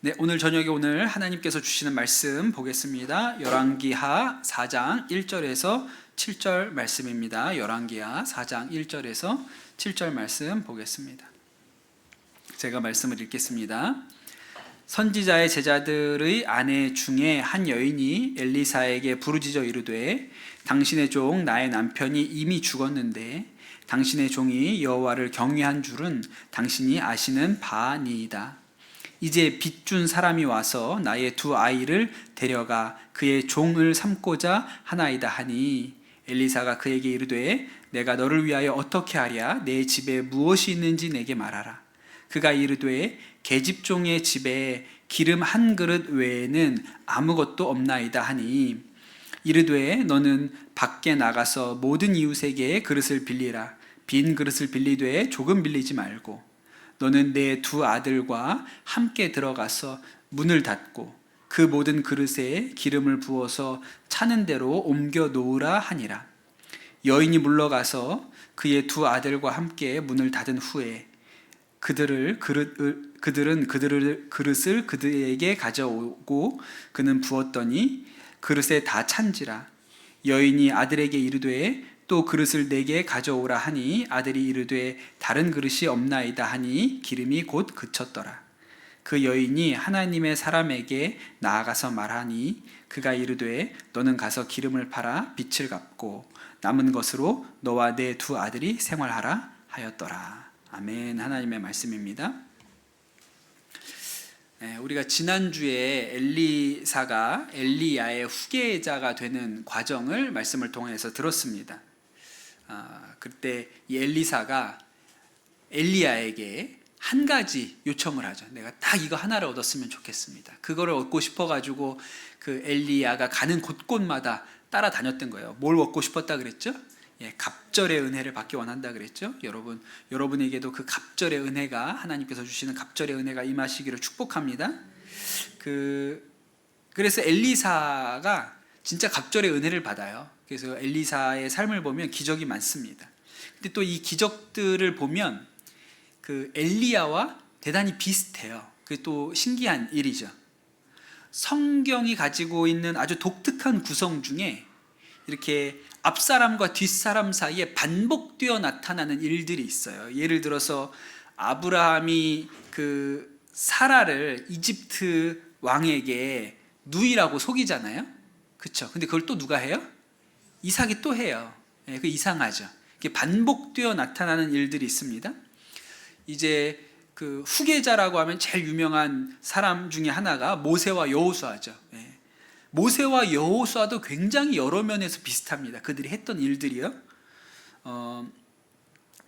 네, 오늘 저녁에 오늘 하나님께서 주시는 말씀 보겠습니다. 열왕기하 4장 1절에서 7절 말씀입니다. 열왕기하 4장 1절에서 7절 말씀 보겠습니다. 제가 말씀을 읽겠습니다. 선지자의 제자들의 아내 중에 한 여인이 엘리사에게 부르짖어 이르되 당신의 종 나의 남편이 이미 죽었는데 당신의 종이 여호와를 경외한 줄은 당신이 아시는 바니이다. 이제 빚준 사람이 와서 나의 두 아이를 데려가 그의 종을 삼고자 하나이다 하니 엘리사가 그에게 이르되 내가 너를 위하여 어떻게 하랴? 내 집에 무엇이 있는지 내게 말하라. 그가 이르되 계집종의 집에 기름 한 그릇 외에는 아무것도 없나이다 하니 이르되 너는 밖에 나가서 모든 이웃에게 그릇을 빌리라. 빈 그릇을 빌리되 조금 빌리지 말고 너는 내 두 아들과 함께 들어가서 문을 닫고 그 모든 그릇에 기름을 부어서 차는 대로 옮겨 놓으라 하니라. 여인이 물러가서 그의 두 아들과 함께 문을 닫은 후에 그들은 그릇을 그들에게 가져오고 그는 부었더니 그릇에 다 찬지라. 여인이 아들에게 이르되 또 그릇을 내게 가져오라 하니 아들이 이르되 다른 그릇이 없나이다 하니 기름이 곧 그쳤더라. 그 여인이 하나님의 사람에게 나아가서 말하니 그가 이르되 너는 가서 기름을 팔아 빚을 갚고 남은 것으로 너와 내 두 아들이 생활하라 하였더라. 아멘. 하나님의 말씀입니다. 우리가 지난주에 엘리사가 엘리야의 후계자가 되는 과정을 말씀을 통해서 들었습니다. 그때 이 엘리사가 엘리야에게 한 가지 요청을 하죠. 내가 딱 이거 하나를 얻었으면 좋겠습니다. 그거를 얻고 싶어가지고 그 엘리야가 가는 곳곳마다 따라다녔던 거예요. 뭘 얻고 싶었다 그랬죠? 갑절의 은혜를 받기 원한다 그랬죠? 여러분에게도 그 갑절의 은혜가 하나님께서 주시는 갑절의 은혜가 임하시기를 축복합니다. 그래서 엘리사가 진짜 갑절의 은혜를 받아요. 그래서 엘리사의 삶을 보면 기적이 많습니다. 근데 또 이 기적들을 보면 그 엘리야와 대단히 비슷해요. 그게 또 신기한 일이죠. 성경이 가지고 있는 아주 독특한 구성 중에 이렇게 앞사람과 뒷사람 사이에 반복되어 나타나는 일들이 있어요. 예를 들어서 아브라함이 그 사라를 이집트 왕에게 누이라고 속이잖아요. 그렇죠? 근데 그걸 또 누가 해요? 이삭이 또 해요. 그 이상하죠. 이게 반복되어 나타나는 일들이 있습니다. 이제 그 후계자라고 하면 제일 유명한 사람 중에 하나가 모세와 여호수아죠. 모세와 여호수아도 굉장히 여러 면에서 비슷합니다. 그들이 했던 일들이요.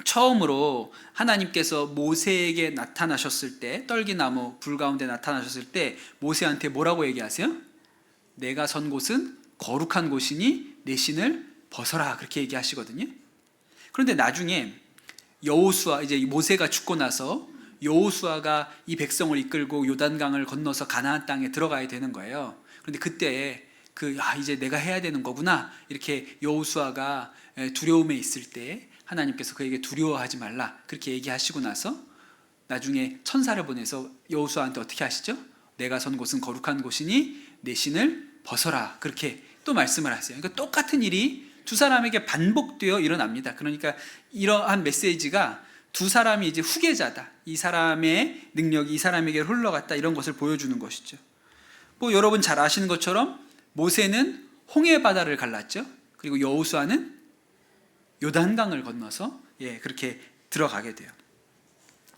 처음으로 하나님께서 모세에게 나타나셨을 때, 떨기나무 불 가운데 나타나셨을 때 모세한테 뭐라고 얘기하세요? 내가 선 곳은 거룩한 곳이니 내 신을 벗어라, 그렇게 얘기하시거든요. 그런데 나중에 여호수아, 이제 모세가 죽고 나서 여호수아가 이 백성을 이끌고 요단강을 건너서 가나안 땅에 들어가야 되는 거예요. 그런데 그때 이제 내가 해야 되는 거구나, 이렇게 여호수아가 두려움에 있을 때 하나님께서 그에게 두려워하지 말라, 그렇게 얘기하시고 나서 나중에 천사를 보내서 여호수아한테 어떻게 하시죠? 내가 선 곳은 거룩한 곳이니 내 신을 벗어라, 그렇게 또 말씀을 하세요. 그러니까 똑같은 일이 두 사람에게 반복되어 일어납니다. 그러니까 이러한 메시지가 두 사람이 이제 후계자다, 이 사람의 능력이 이 사람에게 흘러갔다, 이런 것을 보여주는 것이죠. 뭐 여러분 잘 아시는 것처럼 모세는 홍해 바다를 갈랐죠. 그리고 여호수아는 요단강을 건너서 그렇게 들어가게 돼요.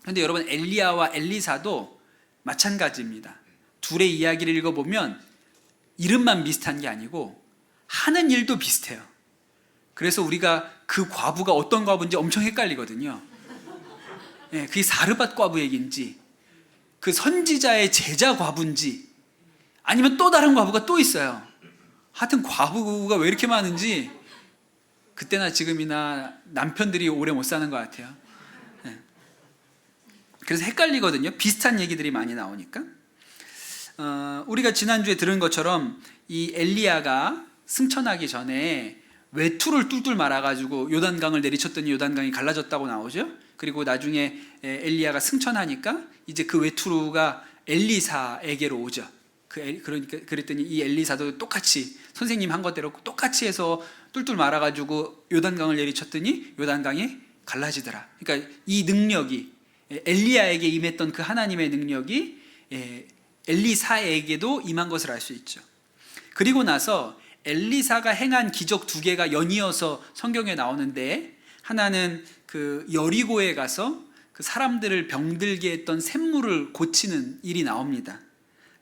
그런데 여러분, 엘리야와 엘리사도 마찬가지입니다. 둘의 이야기를 읽어보면 이름만 비슷한 게 아니고 하는 일도 비슷해요. 그래서 우리가 그 과부가 어떤 과부인지 엄청 헷갈리거든요. 그게 사르밧 과부 얘기인지 그 선지자의 제자 과부인지 아니면 또 다른 과부가 또 있어요. 하여튼 과부가 왜 이렇게 많은지 그때나 지금이나 남편들이 오래 못 사는 것 같아요. 그래서 헷갈리거든요. 비슷한 얘기들이 많이 나오니까. 우리가 지난주에 들은 것처럼 이 엘리야가 승천하기 전에 외투를 뚫뚫 말아가지고 요단강을 내리쳤더니 요단강이 갈라졌다고 나오죠. 그리고 나중에 엘리야가 승천하니까 이제 그 외투가 엘리사에게로 오죠. 그러니까 그랬더니 이 엘리사도 똑같이 선생님 한 것대로 똑같이 해서 뚫뚫 말아가지고 요단강을 내리쳤더니 요단강이 갈라지더라. 그러니까 이 능력이 엘리야에게 임했던 그 하나님의 능력이 엘리사에게도 임한 것을 알 수 있죠. 그리고 나서 엘리사가 행한 기적 2개가 연이어서 성경에 나오는데, 하나는 그 여리고에 가서 그 사람들을 병들게 했던 샘물을 고치는 일이 나옵니다.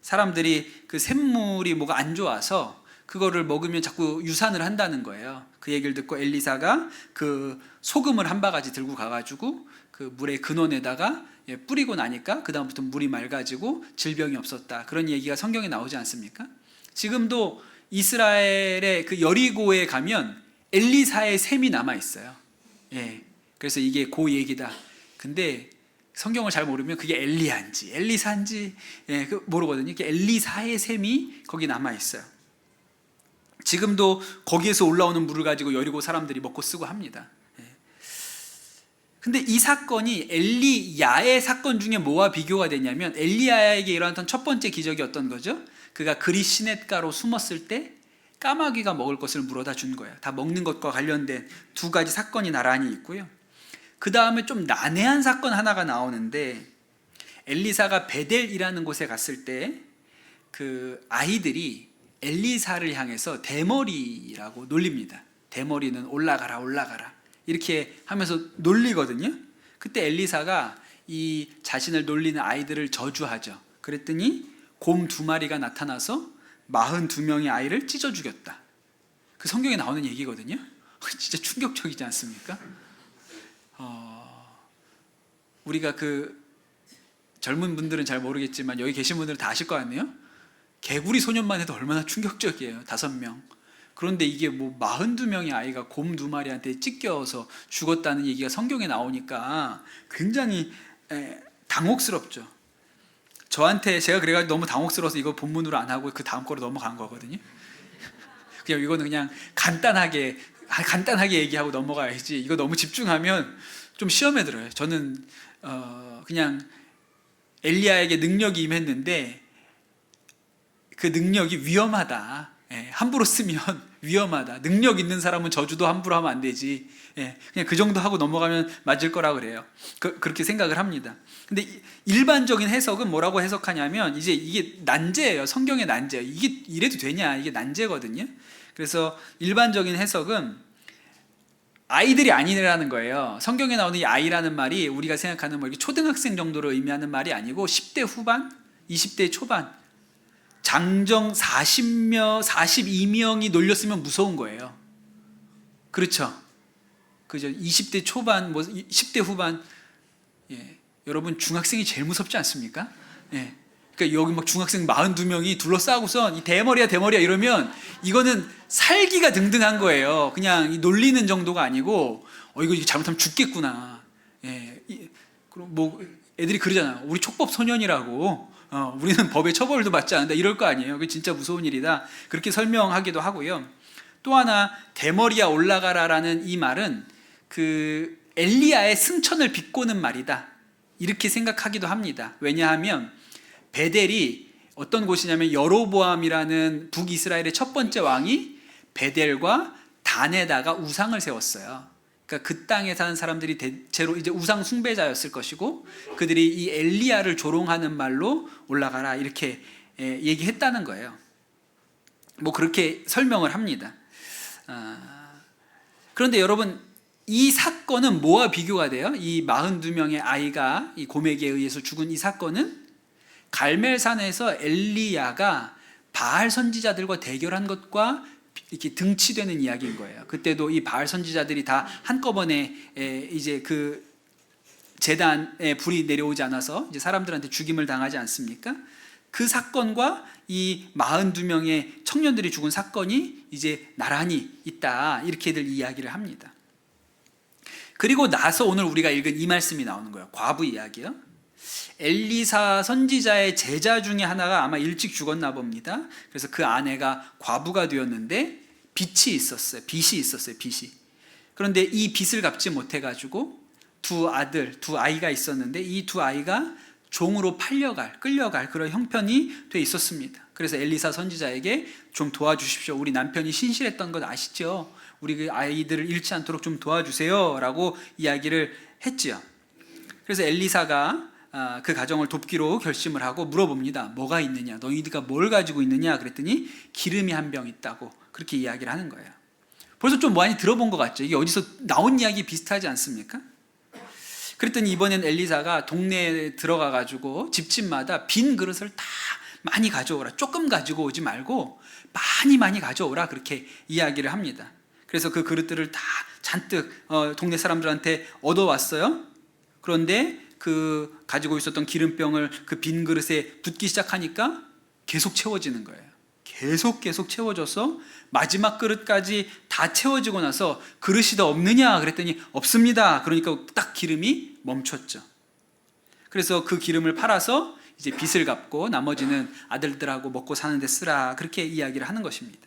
사람들이 그 샘물이 뭐가 안 좋아서 그거를 먹으면 자꾸 유산을 한다는 거예요. 그 얘기를 듣고 엘리사가 그 소금을 한 바가지 들고 가가지고 그 물의 근원에다가 뿌리고 나니까 그 다음부터 물이 맑아지고 질병이 없었다. 그런 얘기가 성경에 나오지 않습니까? 지금도 이스라엘의 그 여리고에 가면 엘리사의 샘이 남아 있어요. 그래서 이게 그 얘기다. 근데 성경을 잘 모르면 그게 엘리야인지 엘리사인지 모르거든요. 엘리사의 샘이 거기 남아 있어요. 지금도 거기에서 올라오는 물을 가지고 여리고 사람들이 먹고 쓰고 합니다. 근데 이 사건이 엘리야의 사건 중에 뭐와 비교가 되냐면, 엘리야에게 일어났던 첫 번째 기적이 어떤 거죠? 그가 그리 시냇가로 숨었을 때 까마귀가 먹을 것을 물어다 준 거예요. 다 먹는 것과 관련된 2가지 사건이 나란히 있고요. 그 다음에 좀 난해한 사건 하나가 나오는데, 엘리사가 베델이라는 곳에 갔을 때 그 아이들이 엘리사를 향해서 대머리라고 놀립니다. 대머리는 올라가라 올라가라 이렇게 하면서 놀리거든요. 그때 엘리사가 이 자신을 놀리는 아이들을 저주하죠. 그랬더니 곰 2마리가 나타나서 42명의 아이를 찢어 죽였다. 그 성경에 나오는 얘기거든요. 진짜 충격적이지 않습니까? 우리가 그 젊은 분들은 잘 모르겠지만 여기 계신 분들은 다 아실 거 아니에요? 개구리 소년만 해도 얼마나 충격적이에요. 5명. 그런데 이게 뭐 42명의 아이가 곰 2마리한테 찢겨서 죽었다는 얘기가 성경에 나오니까 굉장히 당혹스럽죠. 저한테 제가 그래가지고 너무 당혹스러워서 이거 본문으로 안 하고 그 다음 거로 넘어간 거거든요. 그냥 이거는 그냥 간단하게 얘기하고 넘어가야지, 이거 너무 집중하면 좀 시험에 들어요. 저는 그냥 엘리야에게 능력이 임했는데 그 능력이 위험하다. 함부로 쓰면 위험하다. 능력 있는 사람은 저주도 함부로 하면 안 되지. 그냥 그 정도 하고 넘어가면 맞을 거라 그래요. 그렇게 생각을 합니다. 근데 일반적인 해석은 뭐라고 해석하냐면, 이제 이게 난제예요. 성경의 난제예요. 이게 이래도 되냐? 이게 난제거든요. 그래서 일반적인 해석은 아이들이 아니라는 거예요. 성경에 나오는 이 아이라는 말이 우리가 생각하는 뭐 이렇게 초등학생 정도로 의미하는 말이 아니고 10대 후반, 20대 초반, 장정 42명이 놀렸으면 무서운 거예요. 그렇죠? 그죠? 20대 초반, 뭐 10대 후반, 여러분 중학생이 제일 무섭지 않습니까? 그러니까 여기 막 중학생 42명이 둘러싸고선 이 대머리야 이러면 이거는 살기가 등등한 거예요. 그냥 놀리는 정도가 아니고 이거 잘못하면 죽겠구나. 그럼 뭐 애들이 그러잖아요. 우리 촉법 소년이라고. 우리는 법의 처벌도 받지 않는다 이럴 거 아니에요. 그게 진짜 무서운 일이다. 그렇게 설명하기도 하고요. 또 하나 대머리야 올라가라라는 이 말은 그 엘리야의 승천을 비꼬는 말이다. 이렇게 생각하기도 합니다. 왜냐하면 베델이 어떤 곳이냐면 여로보암이라는 북이스라엘의 첫 번째 왕이 베델과 단에다가 우상을 세웠어요. 그러니까 그 땅에 사는 사람들이 대체로 이제 우상 숭배자였을 것이고, 그들이 이 엘리야를 조롱하는 말로 올라가라 이렇게 얘기했다는 거예요. 뭐 그렇게 설명을 합니다. 그런데 여러분, 이 사건은 뭐와 비교가 돼요? 이 42명의 아이가 이 곰에게 의해서 죽은 이 사건은 갈멜산에서 엘리야가 바알 선지자들과 대결한 것과 이렇게 등치되는 이야기인 거예요. 그때도 이 바알 선지자들이 다 한꺼번에 이제 그 제단에 불이 내려오지 않아서 이제 사람들한테 죽임을 당하지 않습니까? 그 사건과 이 42명의 청년들이 죽은 사건이 이제 나란히 있다, 이렇게들 이야기를 합니다. 그리고 나서 오늘 우리가 읽은 이 말씀이 나오는 거예요. 과부 이야기요. 엘리사 선지자의 제자 중에 하나가 아마 일찍 죽었나 봅니다. 그래서 그 아내가 과부가 되었는데 빚이 있었어요. 빚이. 그런데 이 빚을 갚지 못해가지고 두 아이가 있었는데 이 두 아이가 종으로 끌려갈 그런 형편이 돼 있었습니다. 그래서 엘리사 선지자에게 좀 도와주십시오. 우리 남편이 신실했던 것 아시죠? 우리 그 아이들을 잃지 않도록 좀 도와주세요 라고 이야기를 했지요. 그래서 엘리사가 그 가정을 돕기로 결심을 하고 물어봅니다. 뭐가 있느냐? 너희가 뭘 가지고 있느냐? 그랬더니 기름이 한 병 있다고 그렇게 이야기를 하는 거예요. 벌써 좀 많이 들어본 것 같죠? 이게 어디서 나온 이야기 비슷하지 않습니까? 그랬더니 이번엔 엘리사가 동네에 들어가 가지고 집집마다 빈 그릇을 다 많이 가져오라. 조금 가지고 오지 말고 많이 가져오라. 그렇게 이야기를 합니다. 그래서 그 그릇들을 다 잔뜩 동네 사람들한테 얻어왔어요. 그런데 그 가지고 있었던 기름병을 그 빈 그릇에 붓기 시작하니까 계속 채워지는 거예요. 계속 채워져서 마지막 그릇까지 다 채워지고 나서 그릇이 더 없느냐 그랬더니 없습니다. 그러니까 딱 기름이 멈췄죠. 그래서 그 기름을 팔아서 이제 빚을 갚고 나머지는 아들들하고 먹고 사는 데 쓰라. 그렇게 이야기를 하는 것입니다.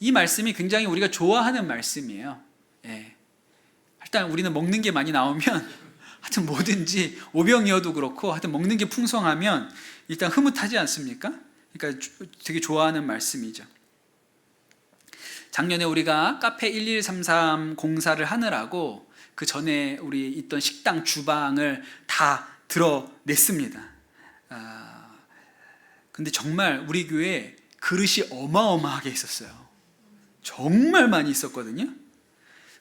이 말씀이 굉장히 우리가 좋아하는 말씀이에요. 예. 일단 우리는 먹는 게 많이 나오면 하여튼 뭐든지 오병이어도 그렇고 하여튼 먹는 게 풍성하면 일단 흐뭇하지 않습니까? 그러니까 되게 좋아하는 말씀이죠. 작년에 우리가 카페 1133 공사를 하느라고 그 전에 우리 있던 식당 주방을 다 드러냈습니다. 근데 정말 우리 교회에 그릇이 어마어마하게 있었어요. 정말 많이 있었거든요.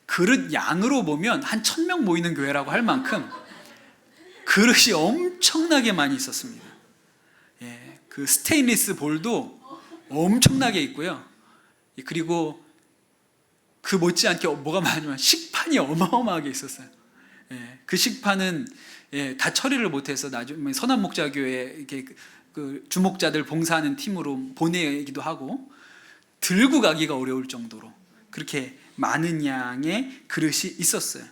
그릇 양으로 보면 한 1000명 모이는 교회라고 할 만큼 그릇이 엄청나게 많이 있었습니다. 예, 그 스테인리스 볼도 엄청나게 있고요. 그리고 그 못지않게 뭐가 많으면 식판이 어마어마하게 있었어요. 예, 그 식판은 다 처리를 못해서 나중에 선한목자교회 이렇게 그 주목자들 봉사하는 팀으로 보내기도 하고 들고 가기가 어려울 정도로 그렇게 많은 양의 그릇이 있었어요.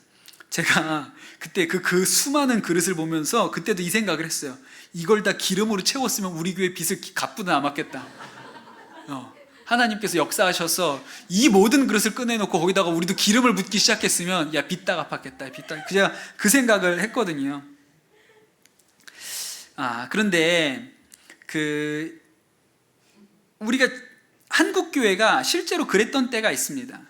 제가 그때 그 수많은 그릇을 보면서 그때도 이 생각을 했어요. 이걸 다 기름으로 채웠으면 우리 교회 빚을 갚고도 남았겠다. 하나님께서 역사하셔서 이 모든 그릇을 꺼내놓고 거기다가 우리도 기름을 붓기 시작했으면 야 빚 다 갚았겠다. 제가 그 생각을 했거든요. 그런데 우리가 한국 교회가 실제로 그랬던 때가 있습니다.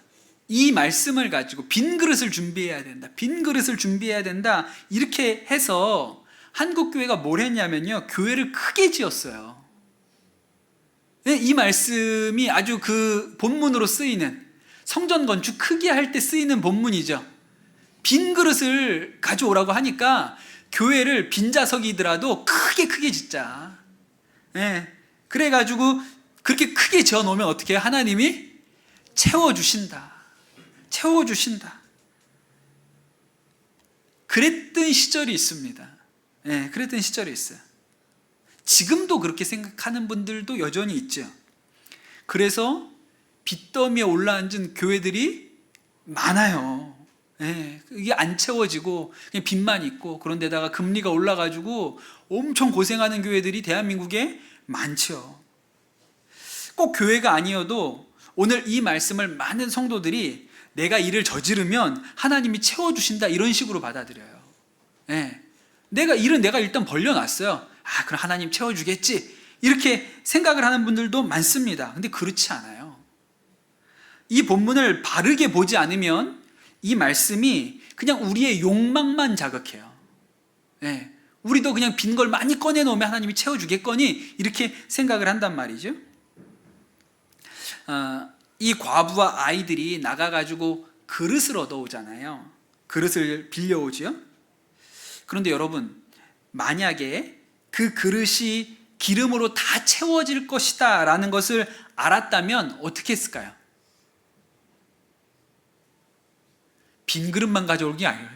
이 말씀을 가지고 빈 그릇을 준비해야 된다. 이렇게 해서 한국 교회가 뭘 했냐면요, 교회를 크게 지었어요. 이 말씀이 아주 그 본문으로 쓰이는 성전 건축 크게 할 때 쓰이는 본문이죠. 빈 그릇을 가져오라고 하니까 교회를 빈자석이더라도 크게 짓자. 그래가지고 그렇게 크게 지어놓으면 어떻게 해요? 하나님이 채워주신다. 그랬던 시절이 있습니다. 그랬던 시절이 있어요. 지금도 그렇게 생각하는 분들도 여전히 있죠. 그래서 빚더미에 올라앉은 교회들이 많아요. 이게 안 채워지고 그냥 빚만 있고, 그런데다가 금리가 올라가지고 엄청 고생하는 교회들이 대한민국에 많죠. 꼭 교회가 아니어도 오늘 이 말씀을 많은 성도들이 내가 일을 저지르면 하나님이 채워주신다 이런 식으로 받아들여요. 내가 일단 벌려놨어요. 그럼 하나님 채워주겠지 이렇게 생각을 하는 분들도 많습니다. 근데 그렇지 않아요. 이 본문을 바르게 보지 않으면 이 말씀이 그냥 우리의 욕망만 자극해요. 우리도 그냥 빈 걸 많이 꺼내놓으면 하나님이 채워주겠거니 이렇게 생각을 한단 말이죠. 이 과부와 아이들이 나가가지고 그릇을 얻어오잖아요. 그릇을 빌려오죠. 그런데 여러분, 만약에 그 그릇이 기름으로 다 채워질 것이다 라는 것을 알았다면 어떻게 했을까요? 빈 그릇만 가져올 게 아니에요.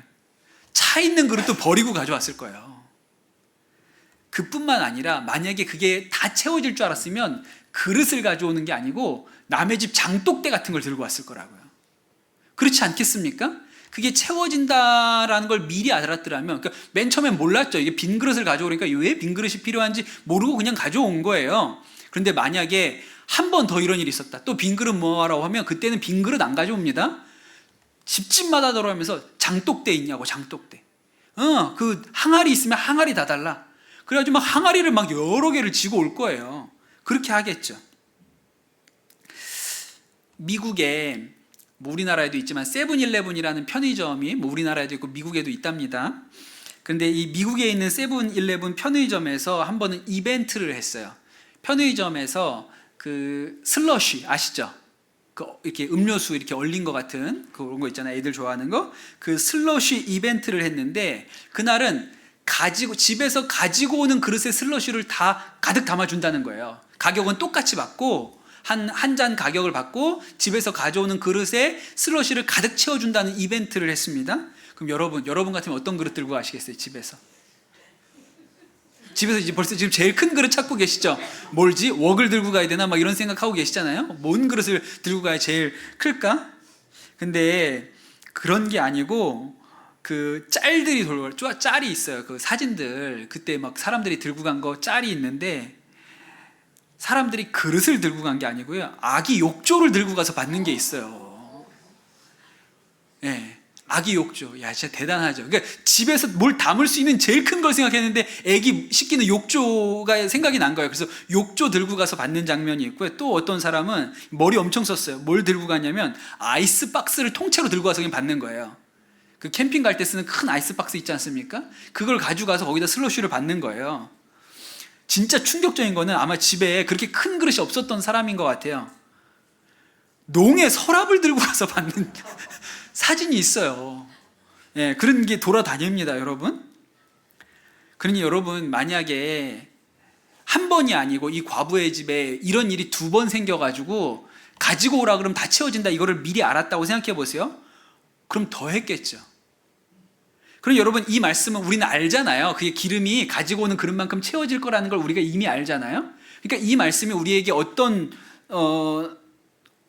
차 있는 그릇도 버리고 가져왔을 거예요. 그뿐만 아니라 만약에 그게 다 채워질 줄 알았으면 그릇을 가져오는 게 아니고 남의 집 장독대 같은 걸 들고 왔을 거라고요. 그렇지 않겠습니까? 그게 채워진다라는 걸 미리 알았더라면, 그러니까 맨 처음엔 몰랐죠. 이게 빈 그릇을 가져오니까 왜 빈 그릇이 필요한지 모르고 그냥 가져온 거예요. 그런데 만약에 한 번 더 이런 일이 있었다. 또 빈 그릇 뭐하라고 하면 그때는 빈 그릇 안 가져옵니다. 집집마다 돌아오면서 장독대 있냐고, 장독대. 그 항아리 있으면 항아리 다 달라. 그래가지고 막 항아리를 막 여러 개를 지고 올 거예요. 그렇게 하겠죠. 미국에 뭐 우리나라에도 있지만 세븐일레븐이라는 편의점이 뭐 우리나라에도 있고 미국에도 있답니다. 근데 이 미국에 있는 세븐일레븐 편의점에서 한 번은 이벤트를 했어요. 편의점에서 그 슬러시 아시죠? 그 이렇게 음료수 이렇게 얼린 것 같은 그런 거 있잖아요. 애들 좋아하는 거. 그 슬러시 이벤트를 했는데 그날은 집에서 가지고 오는 그릇에 슬러시를 다 가득 담아준다는 거예요. 가격은 똑같이 받고 한 잔 가격을 받고 집에서 가져오는 그릇에 슬러시를 가득 채워준다는 이벤트를 했습니다. 그럼 여러분 같으면 어떤 그릇 들고 가시겠어요? 집에서 이제 벌써 지금 제일 큰 그릇 찾고 계시죠? 뭘지? 웍을 들고 가야 되나? 막 이런 생각하고 계시잖아요. 뭔 그릇을 들고 가야 제일 클까? 근데 그런 게 아니고 그 짤들이 짤이 있어요. 그 사진들 그때 막 사람들이 들고 간 거 짤이 있는데 사람들이 그릇을 들고 간 게 아니고요. 아기 욕조를 들고 가서 받는 게 있어요. 예. 아기 욕조. 야, 진짜 대단하죠. 그러니까 집에서 뭘 담을 수 있는 제일 큰 걸 생각했는데 애기 씻기는 욕조가 생각이 난 거예요. 그래서 욕조 들고 가서 받는 장면이 있고요. 또 어떤 사람은 머리 엄청 썼어요. 뭘 들고 갔냐면 아이스박스를 통째로 들고 가서 그냥 받는 거예요. 그 캠핑 갈 때 쓰는 큰 아이스박스 있지 않습니까? 그걸 가지고 가서 거기다 슬러시를 받는 거예요. 진짜 충격적인 거는 아마 집에 그렇게 큰 그릇이 없었던 사람인 것 같아요. 농에 서랍을 들고 가서 받는 사진이 있어요. 예, 그런 게 돌아다닙니다, 여러분. 그러니 여러분, 만약에 한 번이 아니고 이 과부의 집에 이런 일이 2번 생겨가지고 가지고 오라 그러면 다 채워진다, 이거를 미리 알았다고 생각해 보세요. 그럼 더 했겠죠. 그럼 여러분, 이 말씀은 우리는 알잖아요. 그게 기름이 가지고 오는 그릇만큼 채워질 거라는 걸 우리가 이미 알잖아요. 그러니까 이 말씀이 우리에게 어떤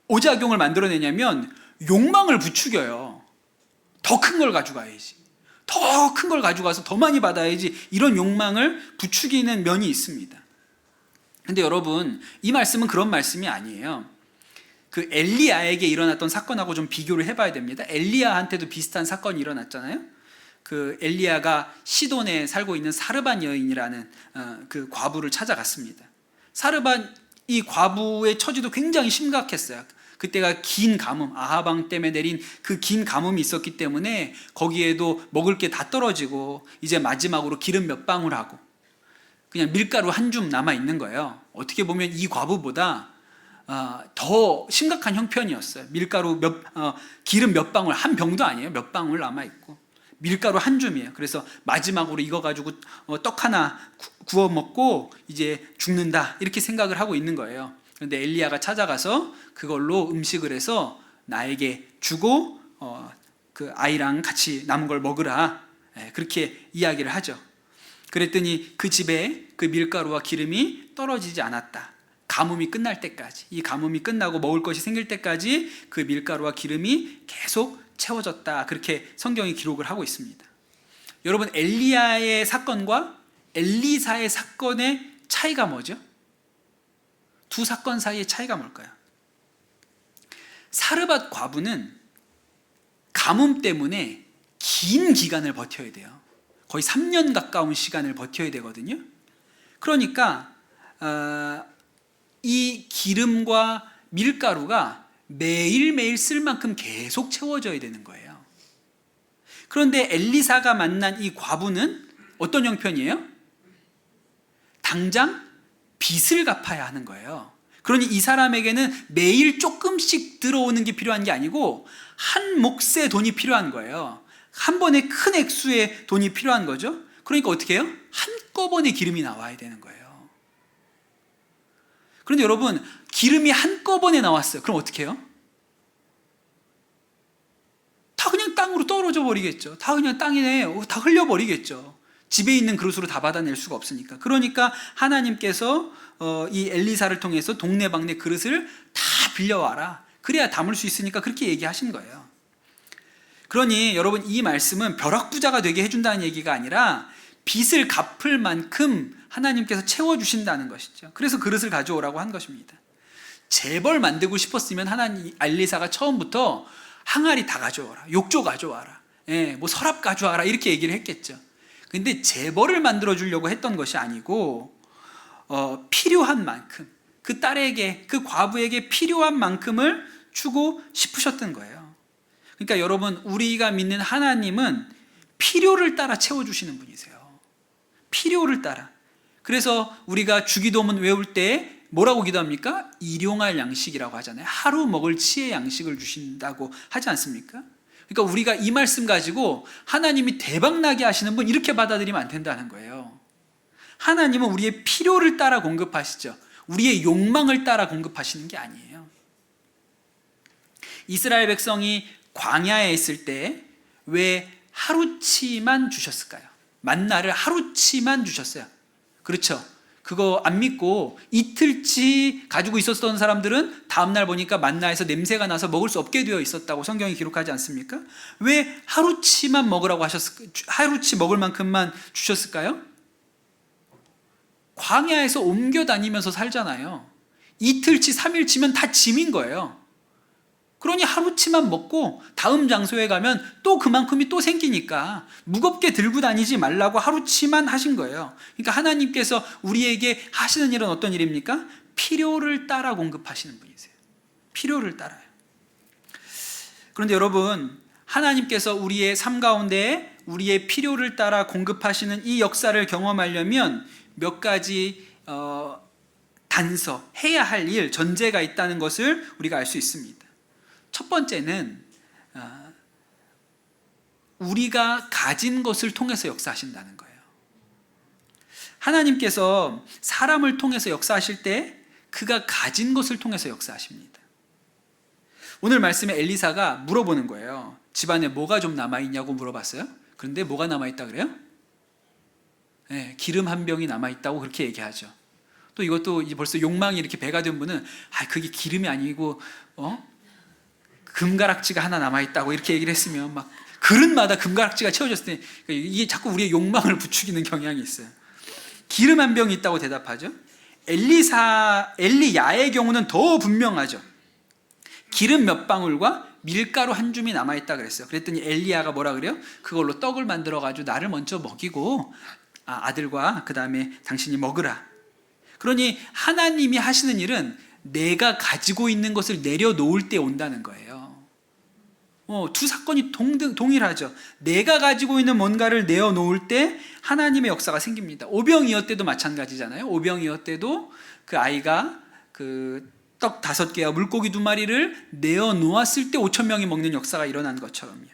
오작용을 만들어내냐면 욕망을 부추겨요. 더 큰 걸 가져가야지, 더 큰 걸 가져가서 더 많이 받아야지, 이런 욕망을 부추기는 면이 있습니다. 근데 여러분, 이 말씀은 그런 말씀이 아니에요. 그 엘리야에게 일어났던 사건하고 좀 비교를 해봐야 됩니다. 엘리야한테도 비슷한 사건이 일어났잖아요. 그 엘리야가 시돈에 살고 있는 사르반 여인이라는 그 과부를 찾아갔습니다. 사르반 이 과부의 처지도 굉장히 심각했어요. 그때가 긴 가뭄, 아하방 때문에 내린 그 긴 가뭄이 있었기 때문에 거기에도 먹을 게 다 떨어지고 이제 마지막으로 기름 몇 방울 하고 그냥 밀가루 한 줌 남아 있는 거예요. 어떻게 보면 이 과부보다 더 심각한 형편이었어요. 밀가루 기름 몇 방울, 한 병도 아니에요. 몇 방울 남아 있고 밀가루 한 줌이에요. 그래서 마지막으로 이거 가지고 떡 하나 구워 먹고 이제 죽는다, 이렇게 생각을 하고 있는 거예요. 그런데 엘리야가 찾아가서 그걸로 음식을 해서 나에게 주고 그 아이랑 같이 남은 걸 먹으라, 그렇게 이야기를 하죠. 그랬더니 그 집에 그 밀가루와 기름이 떨어지지 않았다. 가뭄이 끝날 때까지, 이 가뭄이 끝나고 먹을 것이 생길 때까지 그 밀가루와 기름이 계속 채워졌다, 그렇게 성경이 기록을 하고 있습니다. 여러분, 엘리야의 사건과 엘리사의 사건의 차이가 뭐죠? 두 사건 사이의 차이가 뭘까요? 사르밧 과부는 가뭄 때문에 긴 기간을 버텨야 돼요. 거의 3년 가까운 시간을 버텨야 되거든요. 그러니까 이 기름과 밀가루가 매일매일 쓸 만큼 계속 채워져야 되는 거예요. 그런데 엘리사가 만난 이 과부는 어떤 형편이에요? 당장 빚을 갚아야 하는 거예요. 그러니 이 사람에게는 매일 조금씩 들어오는 게 필요한 게 아니고 한 몫의 돈이 필요한 거예요. 한 번에 큰 액수의 돈이 필요한 거죠. 그러니까 어떻게 해요? 한꺼번에 기름이 나와야 되는 거예요. 그런데 여러분, 기름이 한꺼번에 나왔어요. 그럼 어떻게 해요? 다 그냥 땅으로 떨어져 버리겠죠. 다 그냥 땅에 다 흘려버리겠죠. 집에 있는 그릇으로 다 받아낼 수가 없으니까. 그러니까 하나님께서 이 엘리사를 통해서 동네방네 그릇을 다 빌려와라, 그래야 담을 수 있으니까 그렇게 얘기하신 거예요. 그러니 여러분, 이 말씀은 벼락부자가 되게 해준다는 얘기가 아니라 빚을 갚을 만큼 하나님께서 채워주신다는 것이죠. 그래서 그릇을 가져오라고 한 것입니다. 재벌 만들고 싶었으면 엘리사가 처음부터 항아리 다 가져와라, 욕조 가져와라, 뭐 서랍 가져와라 이렇게 얘기를 했겠죠. 근데 재벌을 만들어 주려고 했던 것이 아니고 필요한 만큼, 그 딸에게, 그 과부에게 필요한 만큼을 주고 싶으셨던 거예요. 그러니까 여러분, 우리가 믿는 하나님은 필요를 따라 채워주시는 분이세요. 필요를 따라. 그래서 우리가 주기도문 외울 때 뭐라고 기도합니까? 일용할 양식이라고 하잖아요. 하루 먹을 치의 양식을 주신다고 하지 않습니까? 그러니까 우리가 이 말씀 가지고 하나님이 대박나게 하시는 분 이렇게 받아들이면 안 된다는 거예요. 하나님은 우리의 필요를 따라 공급하시죠. 우리의 욕망을 따라 공급하시는 게 아니에요. 이스라엘 백성이 광야에 있을 때 왜 하루치만 주셨을까요? 만나를 하루치만 주셨어요. 그렇죠? 그거 안 믿고 이틀치 가지고 있었던 사람들은 다음날 보니까 만나에서 냄새가 나서 먹을 수 없게 되어 있었다고 성경이 기록하지 않습니까? 왜 하루치만 먹으라고 하셨을까요? 하루치 먹을 만큼만 주셨을까요? 광야에서 옮겨 다니면서 살잖아요. 이틀치, 3일치면 다 짐인 거예요. 그러니 하루치만 먹고 다음 장소에 가면 또 그만큼이 또 생기니까 무겁게 들고 다니지 말라고 하루치만 하신 거예요. 그러니까 하나님께서 우리에게 하시는 일은 어떤 일입니까? 필요를 따라 공급하시는 분이세요. 필요를 따라요. 그런데 여러분, 하나님께서 우리의 삶 가운데 우리의 필요를 따라 공급하시는 이 역사를 경험하려면 몇 가지 단서, 해야 할 일, 전제가 있다는 것을 우리가 알 수 있습니다. 첫 번째는 우리가 가진 것을 통해서 역사하신다는 거예요. 하나님께서 사람을 통해서 역사하실 때 그가 가진 것을 통해서 역사하십니다. 오늘 말씀에 엘리사가 물어보는 거예요. 집안에 뭐가 좀 남아있냐고 물어봤어요. 그런데 뭐가 남아있다 그래요? 네, 기름 한 병이 남아있다고 그렇게 얘기하죠. 또 이것도 이제 벌써 욕망이 이렇게 배가 된 분은 그게 기름이 아니고 금가락지가 하나 남아있다고 이렇게 얘기를 했으면 막 그릇마다 금가락지가 채워졌을 때 이게 자꾸 우리의 욕망을 부추기는 경향이 있어요. 기름 한 병이 있다고 대답하죠. 엘리야의 경우는 더 분명하죠. 기름 몇 방울과 밀가루 한 줌이 남아있다 그랬어요. 그랬더니 엘리야가 뭐라 그래요? 그걸로 떡을 만들어가지고 나를 먼저 먹이고 아들과 그 다음에 당신이 먹으라. 그러니 하나님이 하시는 일은 내가 가지고 있는 것을 내려놓을 때 온다는 거예요. 두 사건이 동일하죠. 내가 가지고 있는 뭔가를 내어놓을 때 하나님의 역사가 생깁니다. 오병이어 때도 마찬가지잖아요. 오병이어 때도 그 아이가 그 떡 5개와 물고기 2마리를 내어놓았을 때 5,000명이 먹는 역사가 일어난 것처럼요.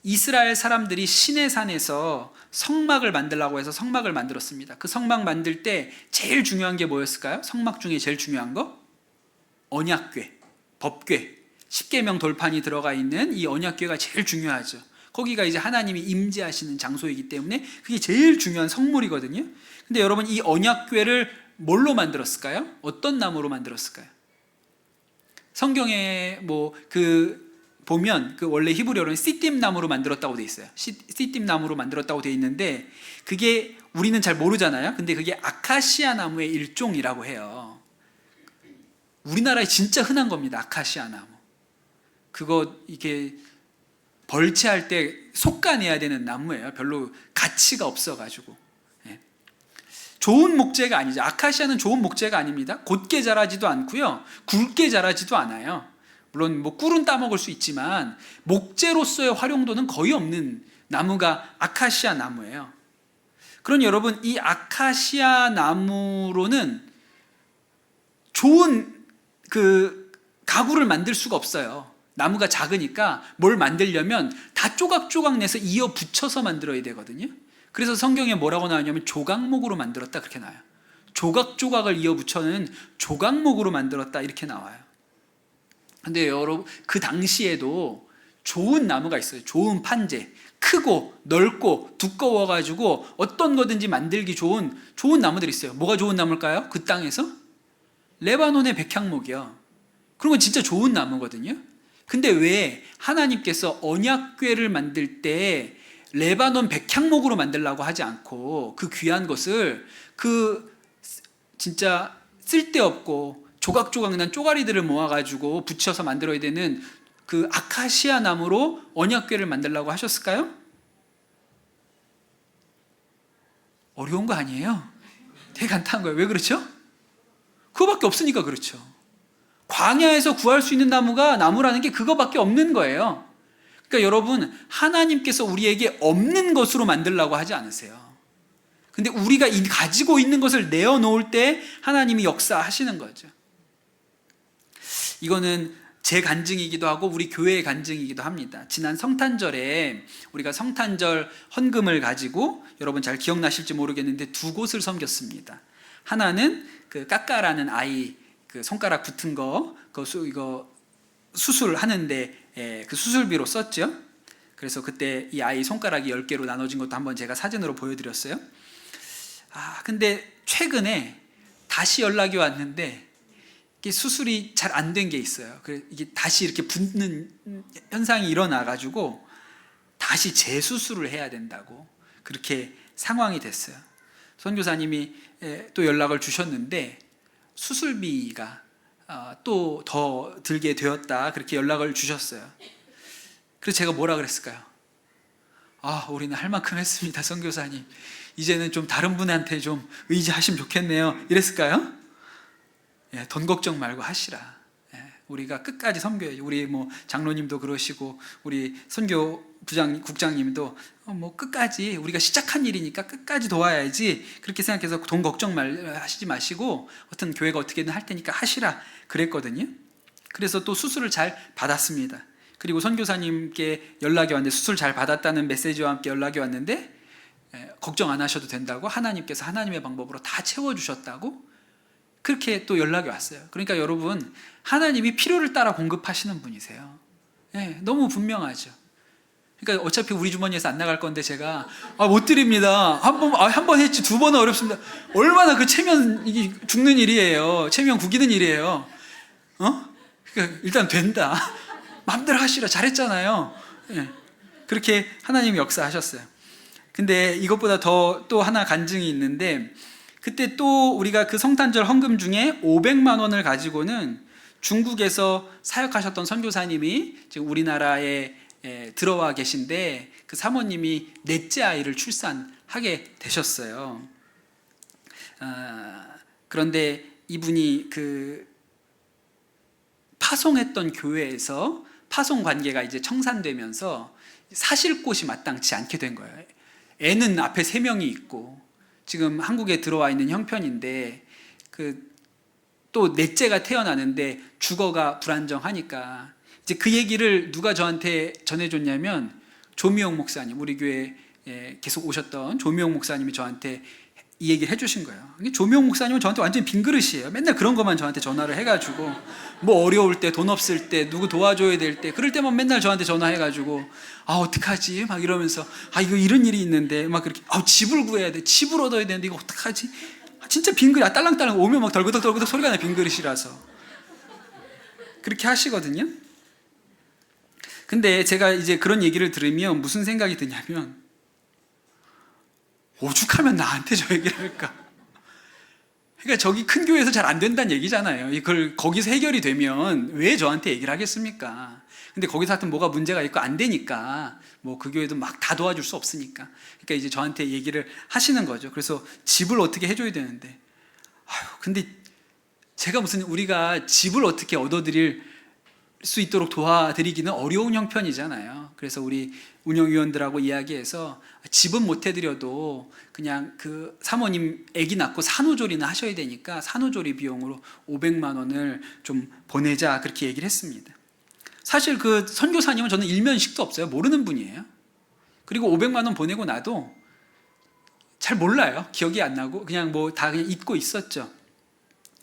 이스라엘 사람들이 시내 산에서 성막을 만들라고 해서 성막을 만들었습니다. 그 성막 만들 때 제일 중요한 게 뭐였을까요? 성막 중에 제일 중요한 거? 언약궤, 법궤, 십계명 돌판이 들어가 있는 이 언약궤가 제일 중요하죠. 거기가 이제 하나님이 임재하시는 장소이기 때문에 그게 제일 중요한 성물이거든요. 근데 여러분, 이 언약궤를 뭘로 만들었을까요? 어떤 나무로 만들었을까요? 성경에 보면 그 원래 히브리어로는 시띠임 나무로 만들었다고 돼 있어요. 시띠임 나무로 만들었다고 돼 있는데 그게 우리는 잘 모르잖아요. 근데 그게 아카시아 나무의 일종이라고 해요. 우리나라에 진짜 흔한 겁니다. 아카시아 나무. 그거 이게 벌채할 때 솎아내야 되는 나무예요. 별로 가치가 없어가지고. 좋은 목재가 아니죠. 아카시아는 좋은 목재가 아닙니다. 곧게 자라지도 않고요, 굵게 자라지도 않아요. 물론 꿀은 따먹을 수 있지만 목재로서의 활용도는 거의 없는 나무가 아카시아 나무예요. 그러니 여러분, 이 아카시아 나무로는 좋은 그 가구를 만들 수가 없어요. 나무가 작으니까 뭘 만들려면 다 조각조각 내서 이어 붙여서 만들어야 되거든요. 그래서 성경에 뭐라고 나오냐면 조각목으로 만들었다 그렇게 나와요. 조각조각을 이어 붙여는 조각목으로 만들었다 이렇게 나와요. 근데 여러분, 그 당시에도 좋은 나무가 있어요. 좋은 판재, 크고 넓고 두꺼워가지고 어떤 거든지 만들기 좋은 나무들이 있어요. 뭐가 좋은 나무일까요? 그 땅에서? 레바논의 백향목이요. 그런 건 진짜 좋은 나무거든요. 근데 왜 하나님께서 언약궤를 만들 때 레바논 백향목으로 만들라고 하지 않고 그 귀한 것을 그 진짜 쓸데없고 조각조각 난 쪼가리들을 모아가지고 붙여서 만들어야 되는 그 아카시아 나무로 언약궤를 만들라고 하셨을까요? 어려운 거 아니에요? 되게 간단한 거예요. 왜 그렇죠? 그거밖에 없으니까 그렇죠. 광야에서 구할 수 있는 나무라는 게 그거밖에 없는 거예요. 그러니까 여러분, 하나님께서 우리에게 없는 것으로 만들라고 하지 않으세요. 근데 우리가 가지고 있는 것을 내어놓을 때 하나님이 역사하시는 거죠. 이거는 제 간증이기도 하고 우리 교회의 간증이기도 합니다. 지난 성탄절에 우리가 성탄절 헌금을 가지고 여러분 잘 기억나실지 모르겠는데 두 곳을 섬겼습니다. 하나는 그 까까라는 아이 그 손가락 붙은 이거 수술하는데 그 수술비로 썼죠. 그래서 그때 이 아이 손가락이 10개로 나눠진 것도 한번 제가 사진으로 보여드렸어요. 근데 최근에 다시 연락이 왔는데 이게 수술이 잘 안 된 게 있어요. 이게 다시 이렇게 붓는 현상이 일어나가지고 다시 재수술을 해야 된다고 그렇게 상황이 됐어요. 선교사님이 또 연락을 주셨는데 수술비가 또 더 들게 되었다 그렇게 연락을 주셨어요. 그래서 제가 뭐라 그랬을까요? 우리는 할 만큼 했습니다, 선교사님. 이제는 좀 다른 분한테 좀 의지하시면 좋겠네요. 이랬을까요? 돈 걱정 말고 하시라. 우리가 끝까지 섬겨야지. 우리 장로님도 그러시고 우리 선교 국장님도 끝까지 우리가 시작한 일이니까 끝까지 도와야지 그렇게 생각해서 돈 걱정 하시지 마시고 어떤 교회가 어떻게든 할 테니까 하시라 그랬거든요. 그래서 또 수술을 잘 받았습니다. 그리고 선교사님께 연락이 왔는데 수술 잘 받았다는 메시지와 함께 연락이 왔는데 걱정 안 하셔도 된다고 하나님께서 하나님의 방법으로 다 채워주셨다고 그렇게 또 연락이 왔어요. 그러니까 여러분, 하나님이 필요를 따라 공급하시는 분이세요. 너무 분명하죠. 그러니까 어차피 우리 주머니에서 안 나갈 건데 제가 못 드립니다. 한 번 했지 두 번은 어렵습니다. 얼마나 그 체면 이게 죽는 일이에요. 체면 구기는 일이에요. 그러니까 일단 된다. 마음대로 하시라. 잘했잖아요. 그렇게 하나님이 역사하셨어요. 근데 이것보다 또 하나 간증이 있는데 그때 또 우리가 그 성탄절 헌금 중에 500만 원을 가지고는 중국에서 사역하셨던 선교사님이 지금 우리나라에 들어와 계신데 그 사모님이 넷째 아이를 출산하게 되셨어요. 그런데 이분이 그 파송했던 교회에서 파송 관계가 이제 청산되면서 사실 곳이 마땅치 않게 된 거예요. 애는 앞에 3명이 있고 지금 한국에 들어와 있는 형편인데 또 넷째가 태어나는데 주거가 불안정하니까 이제 그 얘기를 누가 저한테 전해줬냐면 조미영 목사님, 우리 교회에 계속 오셨던 조미영 목사님이 저한테 이 얘기를 해주신 거예요. 조미영 목사님은 저한테 완전 빈 그릇이에요. 맨날 그런 것만 저한테 전화를 해가지고 어려울 때, 돈 없을 때, 누구 도와줘야 될 때 그럴 때만 맨날 저한테 전화해가지고 어떡하지? 막 이러면서 이거 이런 일이 있는데 막 그렇게 집을 구해야 돼, 집을 얻어야 되는데 이거 어떡하지? 진짜 빈 그릇, 딸랑딸랑 오면 막 덜그덕 소리가 나. 빈 그릇이라서 그렇게 하시거든요. 근데 제가 이제 그런 얘기를 들으면 무슨 생각이 드냐면 오죽하면 나한테 저 얘기를 할까? 그러니까 저기 큰 교회에서 잘 안 된다는 얘기잖아요. 이걸 거기서 해결이 되면 왜 저한테 얘기를 하겠습니까? 근데 거기서 하여튼 뭐가 문제가 있고 안 되니까 그 교회도 막 다 도와줄 수 없으니까 그러니까 이제 저한테 얘기를 하시는 거죠. 그래서 집을 어떻게 해줘야 되는데 근데 제가 우리가 집을 어떻게 얻어드릴 수 있도록 도와드리기는 어려운 형편이잖아요. 그래서 우리 운영위원들하고 이야기해서 집은 못 해드려도 그냥 그 사모님 아기 낳고 산후조리는 하셔야 되니까 산후조리 비용으로 500만 원을 좀 보내자 그렇게 얘기를 했습니다. 사실 그 선교사님은 저는 일면식도 없어요. 모르는 분이에요. 그리고 500만 원 보내고 나도 잘 몰라요. 기억이 안 나고 그냥 다 그냥 잊고 있었죠.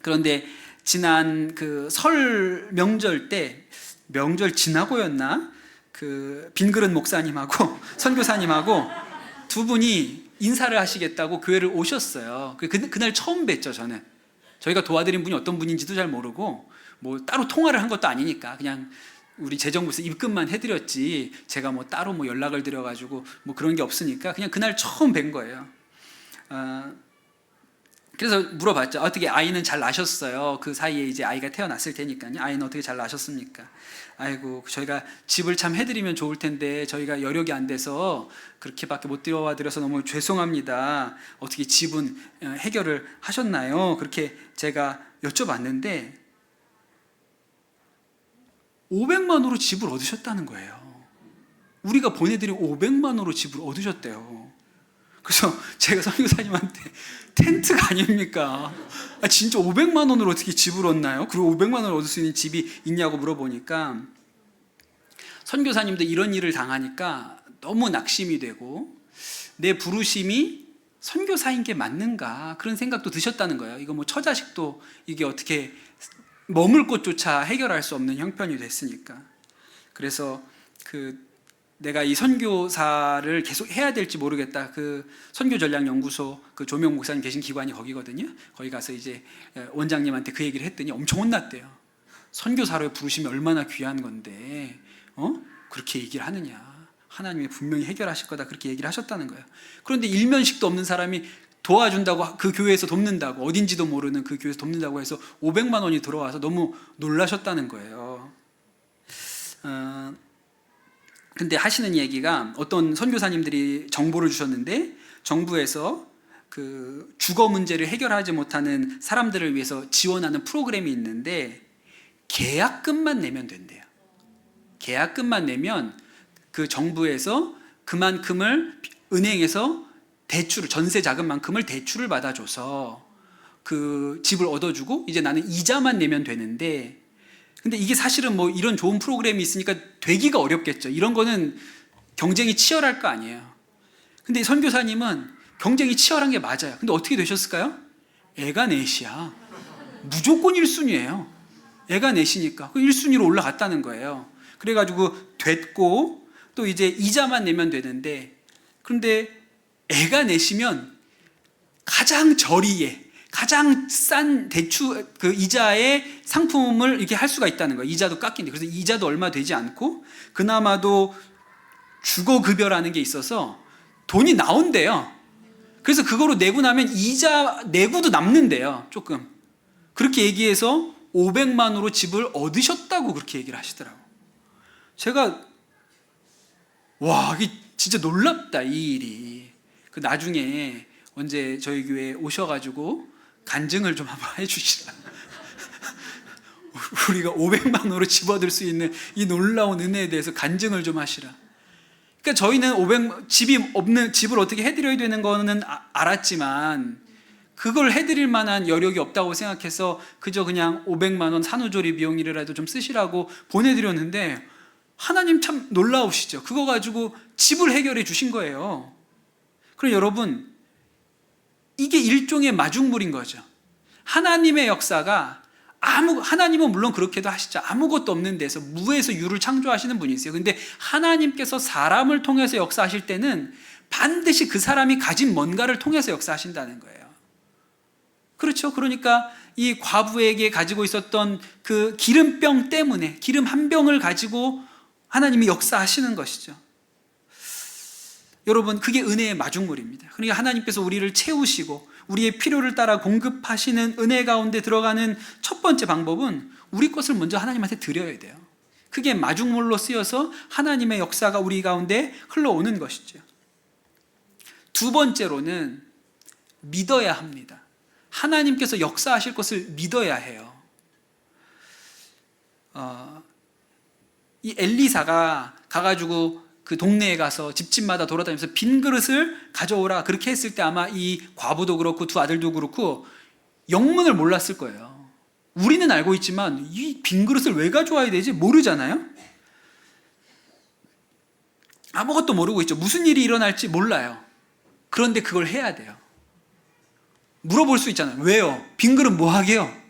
그런데 지난 그 설 명절 때 명절 지나고였나 그 빈그릇 목사님하고 선교사님하고 두 분이 인사를 하시겠다고 교회를 오셨어요. 그날 처음 뵀죠. 저는 저희가 도와드린 분이 어떤 분인지도 잘 모르고 따로 통화를 한 것도 아니니까 그냥 우리 재정부에서 입금만 해드렸지 제가 따로 연락을 드려가지고 그런 게 없으니까 그냥 그날 처음 뵌 거예요. 그래서 물어봤죠. 어떻게 아이는 잘 나셨어요? 그 사이에 이제 아이가 태어났을 테니까요. 아이는 어떻게 잘 나셨습니까? 아이고, 저희가 집을 참 해드리면 좋을 텐데 저희가 여력이 안 돼서 그렇게밖에 못 들여와드려서 너무 죄송합니다. 어떻게 집은 해결을 하셨나요? 그렇게 제가 여쭤봤는데 500만 원으로 집을 얻으셨다는 거예요. 우리가 보내드린 500만 원으로 집을 얻으셨대요. 그래서 제가 선교사님한테 텐트가 아닙니까? 진짜 500만 원으로 어떻게 집을 얻나요? 그리고 500만 원을 얻을 수 있는 집이 있냐고 물어보니까 선교사님도 이런 일을 당하니까 너무 낙심이 되고 내 부르심이 선교사인 게 맞는가 그런 생각도 드셨다는 거예요. 이거 뭐 처자식도 이게 어떻게 머물 곳조차 해결할 수 없는 형편이 됐으니까. 그래서 내가 이 선교사를 계속 해야 될지 모르겠다. 그 선교전략연구소 그 조명 목사님 계신 기관이 거기거든요. 거기 가서 이제 원장님한테 그 얘기를 했더니 엄청 혼났대요. 선교사로의 부르심이 얼마나 귀한 건데, 그렇게 얘기를 하느냐. 하나님이 분명히 해결하실 거다. 그렇게 얘기를 하셨다는 거예요. 그런데 일면식도 없는 사람이 도와준다고, 그 교회에서 돕는다고, 어딘지도 모르는 그 교회에서 돕는다고 해서 500만 원이 들어와서 너무 놀라셨다는 거예요. 근데 하시는 얘기가 어떤 선교사님들이 정보를 주셨는데 정부에서 그 주거 문제를 해결하지 못하는 사람들을 위해서 지원하는 프로그램이 있는데 계약금만 내면 된대요. 계약금만 내면 그 정부에서 그만큼을 은행에서 대출을, 전세 자금만큼을 대출을 받아줘서 그 집을 얻어주고 이제 나는 이자만 내면 되는데, 근데 이게 사실은 뭐 이런 좋은 프로그램이 있으니까 되기가 어렵겠죠. 이런 거는 경쟁이 치열할 거 아니에요. 근데 선교사님은 경쟁이 치열한 게 맞아요. 근데 어떻게 되셨을까요? 애가 넷이야. 무조건 1순위예요. 애가 넷이니까 그 1순위로 올라갔다는 거예요. 그래가지고 됐고 또 이제 이자만 내면 되는데, 그런데 애가 넷이면 가장 저리에 가장 싼 대출 그 이자의 상품을 이렇게 할 수가 있다는 거예요. 이자도 깎인데, 그래서 이자도 얼마 되지 않고 그나마도 주거급여라는 게 있어서 돈이 나온대요. 그래서 그거로 내고 나면 이자 내고도 남는데요. 조금 그렇게 얘기해서 500만 원으로 집을 얻으셨다고 그렇게 얘기를 하시더라고요. 제가 와, 이게 진짜 놀랍다 이 일이. 그 나중에 언제 저희 교회에 오셔가지고 간증을 좀 한번 해주시라. 우리가 500만 원으로 집 얻을 수 있는 이 놀라운 은혜에 대해서 간증을 좀 하시라. 그러니까 저희는 집을 어떻게 해드려야 되는 거는 알았지만 그걸 해드릴 만한 여력이 없다고 생각해서 그저 그냥 500만 원 산후조리 비용이라도 좀 쓰시라고 보내드렸는데 하나님 참 놀라우시죠. 그거 가지고 집을 해결해 주신 거예요. 그럼 여러분, 이게 일종의 마중물인 거죠. 하나님의 역사가 하나님은 물론 그렇게도 하시죠. 아무것도 없는 데서 무에서 유를 창조하시는 분이세요. 근데 하나님께서 사람을 통해서 역사하실 때는 반드시 그 사람이 가진 뭔가를 통해서 역사하신다는 거예요. 그렇죠. 그러니까 이 과부에게 가지고 있었던 그 기름병 때문에 기름 한 병을 가지고 하나님이 역사하시는 것이죠. 여러분, 그게 은혜의 마중물입니다. 그러니까 하나님께서 우리를 채우시고 우리의 필요를 따라 공급하시는 은혜 가운데 들어가는 첫 번째 방법은 우리 것을 먼저 하나님한테 드려야 돼요. 그게 마중물로 쓰여서 하나님의 역사가 우리 가운데 흘러오는 것이죠. 두 번째로는 믿어야 합니다. 하나님께서 역사하실 것을 믿어야 해요. 이 엘리사가 가가지고 그 동네에 가서 집집마다 돌아다니면서 빈 그릇을 가져오라 그렇게 했을 때 아마 이 과부도 그렇고 두 아들도 그렇고 영문을 몰랐을 거예요. 우리는 알고 있지만 이 빈 그릇을 왜 가져와야 되지? 모르잖아요. 아무것도 모르고 있죠. 무슨 일이 일어날지 몰라요. 그런데 그걸 해야 돼요. 물어볼 수 있잖아요. 왜요? 빈 그릇 뭐 하게요?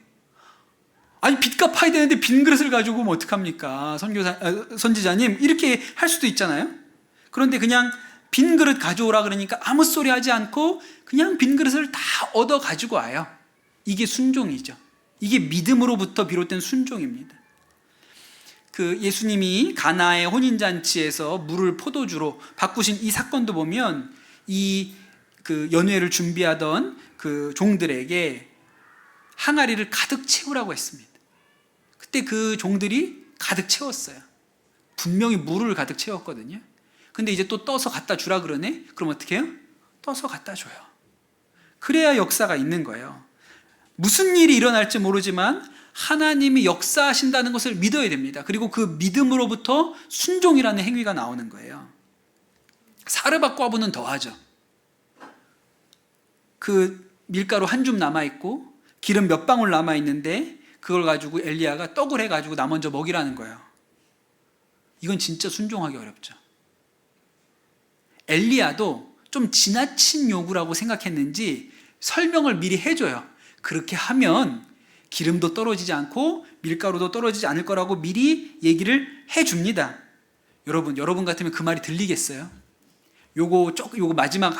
아니, 빚 갚아야 되는데 빈 그릇을 가지고 오면 어떡합니까? 선지자님, 이렇게 할 수도 있잖아요. 그런데 그냥 빈 그릇 가져오라 그러니까 아무 소리 하지 않고 그냥 빈 그릇을 다 얻어 가지고 와요. 이게 순종이죠. 이게 믿음으로부터 비롯된 순종입니다. 그 예수님이 가나의 혼인잔치에서 물을 포도주로 바꾸신 이 사건도 보면 그 연회를 준비하던 그 종들에게 항아리를 가득 채우라고 했습니다. 그때 그 종들이 가득 채웠어요. 분명히 물을 가득 채웠거든요. 근데 이제 또 떠서 갖다 주라 그러네? 그럼 어떻게 해요? 떠서 갖다 줘요. 그래야 역사가 있는 거예요. 무슨 일이 일어날지 모르지만 하나님이 역사하신다는 것을 믿어야 됩니다. 그리고 그 믿음으로부터 순종이라는 행위가 나오는 거예요. 사르밧과부는 더하죠. 그 밀가루 한 줌 남아있고 기름 몇 방울 남아있는데 그걸 가지고 엘리야가 떡을 해가지고 나 먼저 먹이라는 거예요. 이건 진짜 순종하기 어렵죠. 엘리야도 좀 지나친 요구라고 생각했는지 설명을 미리 해줘요. 그렇게 하면 기름도 떨어지지 않고 밀가루도 떨어지지 않을 거라고 미리 얘기를 해줍니다. 여러분 같으면 그 말이 들리겠어요? 요거 마지막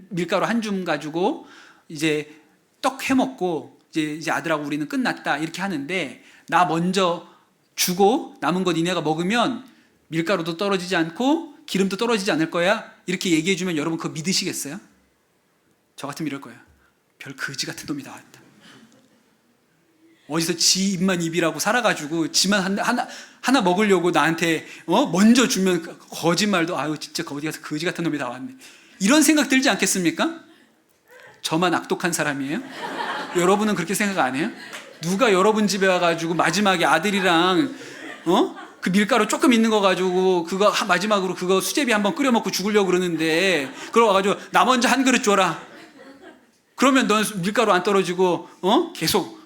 밀가루 한 줌 가지고 이제 떡 해먹고 이제 아들하고 우리는 끝났다 이렇게 하는데, 나 먼저 주고 남은 거 니네가 먹으면 밀가루도 떨어지지 않고 기름도 떨어지지 않을 거야 이렇게 얘기해주면 여러분 그거 믿으시겠어요? 저 같으면 이럴 거예요. 별 거지 같은 놈이 나왔다. 어디서 지 입만 입이라고 살아가지고 지만 하나 먹으려고 나한테 먼저 주면 거짓말도, 아유 진짜 어디 가서 거지 같은 놈이 나왔네, 이런 생각 들지 않겠습니까? 저만 악독한 사람이에요? 여러분은 그렇게 생각 안 해요? 누가 여러분 집에 와가지고 마지막에 아들이랑 그 밀가루 조금 있는 거 가지고 그거 마지막으로 그거 수제비 한번 끓여 먹고 죽으려고 그러는데, 그러 와가지고 나 먼저 한 그릇 줘라. 그러면 넌 밀가루 안 떨어지고 계속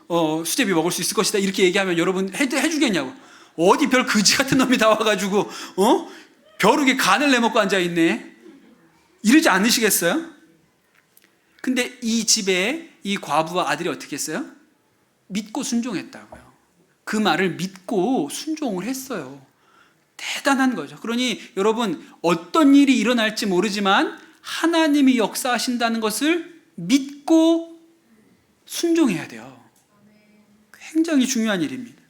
수제비 먹을 수 있을 것이다 이렇게 얘기하면 여러분 해주겠냐고. 어디 별 거지 같은 놈이 나와가지고 벼룩에 간을 내먹고 앉아있네 이러지 않으시겠어요? 근데 이 집에 이 과부와 아들이 어떻게 했어요? 믿고 순종했다고요. 그 말을 믿고 순종을 했어요. 대단한 거죠. 그러니 여러분, 어떤 일이 일어날지 모르지만 하나님이 역사하신다는 것을 믿고 순종해야 돼요. 굉장히 중요한 일입니다.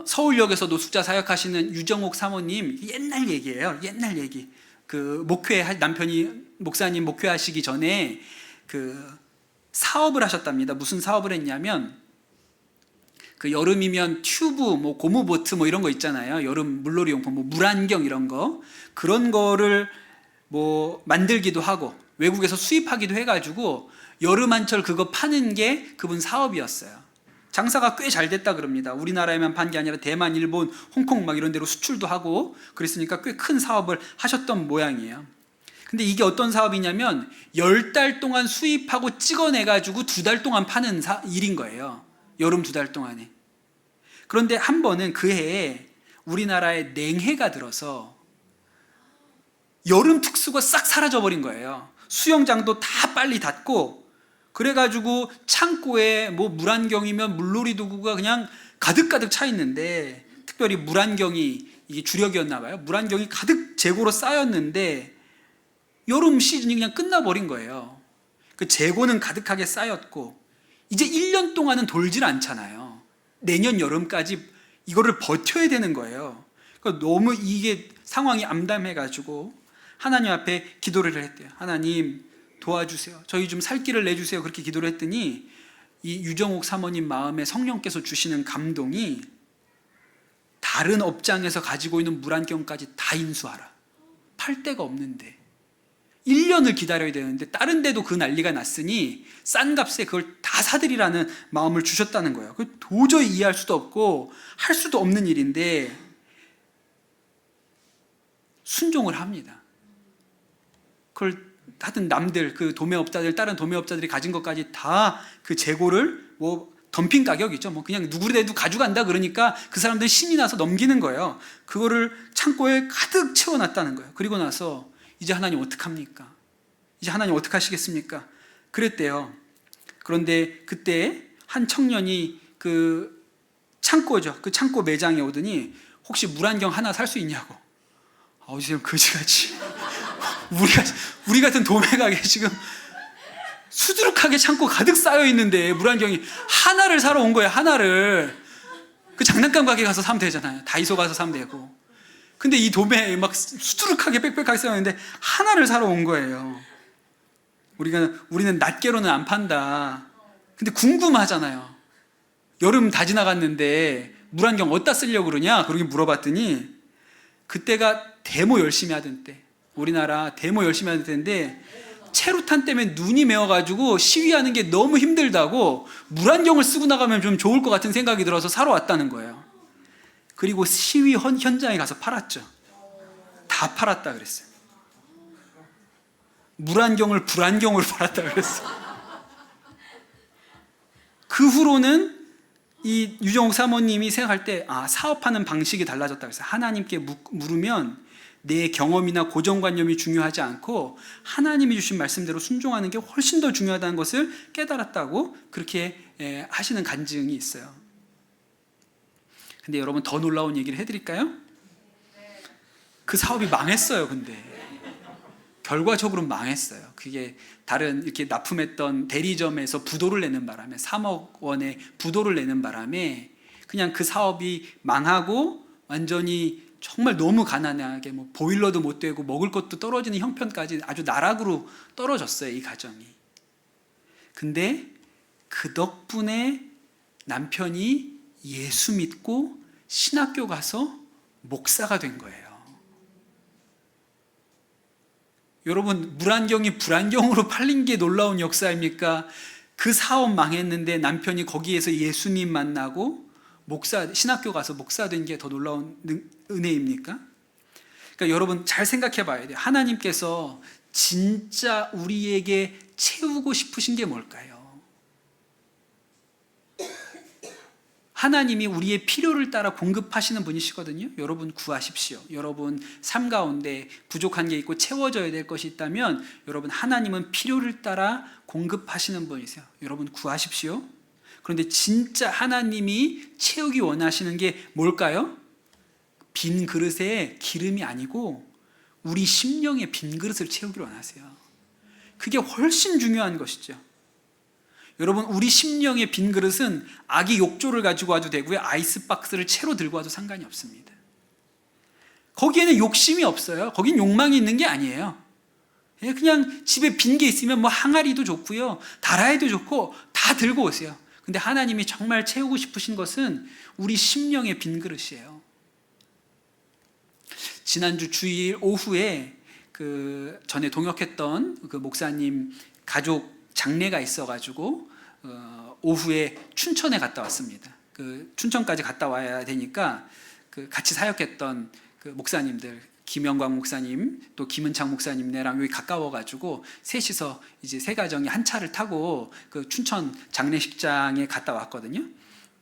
서울역에서 노숙자 사역하시는 유정옥 사모님, 옛날 얘기예요. 옛날 얘기. 그 남편이 목사님 목회하시기 전에 그 사업을 하셨답니다. 무슨 사업을 했냐면, 그 여름이면 튜브, 고무보트 이런 거 있잖아요. 여름 물놀이 용품, 물안경 이런 거, 그런 거를 만들기도 하고 외국에서 수입하기도 해가지고 여름한철 그거 파는 게 그분 사업이었어요. 장사가 꽤 잘 됐다 그럽니다. 우리나라에만 판 게 아니라 대만, 일본, 홍콩 이런 데로 수출도 하고 그랬으니까 꽤 큰 사업을 하셨던 모양이에요. 근데 이게 어떤 사업이냐면 10달 동안 수입하고 찍어내가지고 2달 동안 파는 일인 거예요. 여름 2달 동안에. 그런데 한 번은 그 해에 우리나라에 냉해가 들어서 여름 특수가 싹 사라져버린 거예요. 수영장도 다 빨리 닫고, 그래가지고 창고에 물안경이면 물놀이 도구가 그냥 가득가득 차 있는데, 특별히 물안경이 이게 주력이었나 봐요. 물안경이 가득 재고로 쌓였는데 여름 시즌이 그냥 끝나버린 거예요. 그 재고는 가득하게 쌓였고 이제 1년 동안은 돌질 않잖아요. 내년 여름까지 이거를 버텨야 되는 거예요. 그러니까 너무 이게 상황이 암담해가지고 하나님 앞에 기도를 했대요. 하나님 도와주세요. 저희 좀 살 길을 내주세요. 그렇게 기도를 했더니 이 유정옥 사모님 마음에 성령께서 주시는 감동이, 다른 업장에서 가지고 있는 물안경까지 다 인수하라. 팔 데가 없는데 1년을 기다려야 되는데 다른 데도 그 난리가 났으니 싼 값에 그걸 다 사들이라는 마음을 주셨다는 거예요. 도저히 이해할 수도 없고 할 수도 없는 일인데 순종을 합니다. 그걸 하여튼 남들, 그 도매업자들, 다른 도매업자들이 가진 것까지 다 그 재고를 덤핑 가격이죠. 그냥 누구라도 가져간다 그러니까 그 사람들이 신이 나서 넘기는 거예요. 그거를 창고에 가득 채워놨다는 거예요. 그리고 나서 이제 하나님 어떡합니까? 이제 하나님 어떡하시겠습니까? 그랬대요. 그런데 그때 한 청년이 그 창고죠. 그 창고 매장에 오더니 혹시 물안경 하나 살 수 있냐고. 지금 거지같이 우리 같은 도매가게 지금 수두룩하게 창고 가득 쌓여 있는데 물안경이 하나를 사러 온 거예요. 하나를. 그 장난감 가게 가서 사면 되잖아요. 다이소 가서 사면 되고. 근데 이 도매에 막 수두룩하게 빽빽하게 쌓였는데 하나를 사러 온 거예요. 우리는 낱개로는 안 판다. 근데 궁금하잖아요. 여름 다 지나갔는데 물안경 어디다 쓰려고 그러냐? 그러게 물어봤더니 그때가 데모 열심히 하던 때, 우리나라 데모 열심히 하던 때인데 체류탄 때문에 눈이 메어가지고 시위하는 게 너무 힘들다고 물안경을 쓰고 나가면 좀 좋을 것 같은 생각이 들어서 사러 왔다는 거예요. 그리고 시위 현장에 가서 팔았죠. 다 팔았다 그랬어요. 물안경을 불안경으로 팔았다 그랬어요. 그 후로는 이 유정옥 사모님이 생각할 때 사업하는 방식이 달라졌다 그랬어요. 하나님께 물으면 내 경험이나 고정관념이 중요하지 않고 하나님이 주신 말씀대로 순종하는 게 훨씬 더 중요하다는 것을 깨달았다고 그렇게 하시는 간증이 있어요. 근데 여러분 더 놀라운 얘기를 해드릴까요? 그 사업이 망했어요. 근데 결과적으로 망했어요. 그게 다른 이렇게 납품했던 대리점에서 부도를 내는 바람에 3억 원의 부도를 내는 바람에 그냥 그 사업이 망하고 완전히 정말 너무 가난하게 뭐 보일러도 못 되고 먹을 것도 떨어지는 형편까지 아주 나락으로 떨어졌어요. 이 가정이. 근데 그 덕분에 남편이 예수 믿고 신학교 가서 목사가 된 거예요. 여러분, 물안경이 불안경으로 팔린 게 놀라운 역사입니까? 그 사업 망했는데 남편이 거기에서 예수님 만나고 신학교 가서 목사 된 게 더 놀라운 은혜입니까? 그러니까 여러분 잘 생각해 봐야 돼요. 하나님께서 진짜 우리에게 채우고 싶으신 게 뭘까요? 하나님이 우리의 필요를 따라 공급하시는 분이시거든요. 여러분 구하십시오. 여러분 삶 가운데 부족한 게 있고 채워져야 될 것이 있다면 여러분 하나님은 필요를 따라 공급하시는 분이세요. 여러분 구하십시오. 그런데 진짜 하나님이 채우기 원하시는 게 뭘까요? 빈 그릇에 기름이 아니고 우리 심령의 빈 그릇을 채우기를 원하세요. 그게 훨씬 중요한 것이죠. 여러분 우리 심령의 빈 그릇은 아기 욕조를 가지고 와도 되고요, 아이스박스를 채로 들고 와도 상관이 없습니다. 거기에는 욕심이 없어요. 거긴 욕망이 있는 게 아니에요. 그냥 집에 빈 게 있으면 뭐 항아리도 좋고요, 다라이도 좋고 다 들고 오세요. 근데 하나님이 정말 채우고 싶으신 것은 우리 심령의 빈 그릇이에요. 지난주 주일 오후에 그 전에 동역했던 그 목사님 가족 장례가 있어가지고 오후에 춘천에 갔다 왔습니다. 그 춘천까지 갔다 와야 되니까 그 같이 사역했던 그 목사님들, 김영광 목사님 또 김은창 목사님네랑 여기 가까워가지고 셋이서 이제 세 가정이 한 차를 타고 그 춘천 장례식장에 갔다 왔거든요.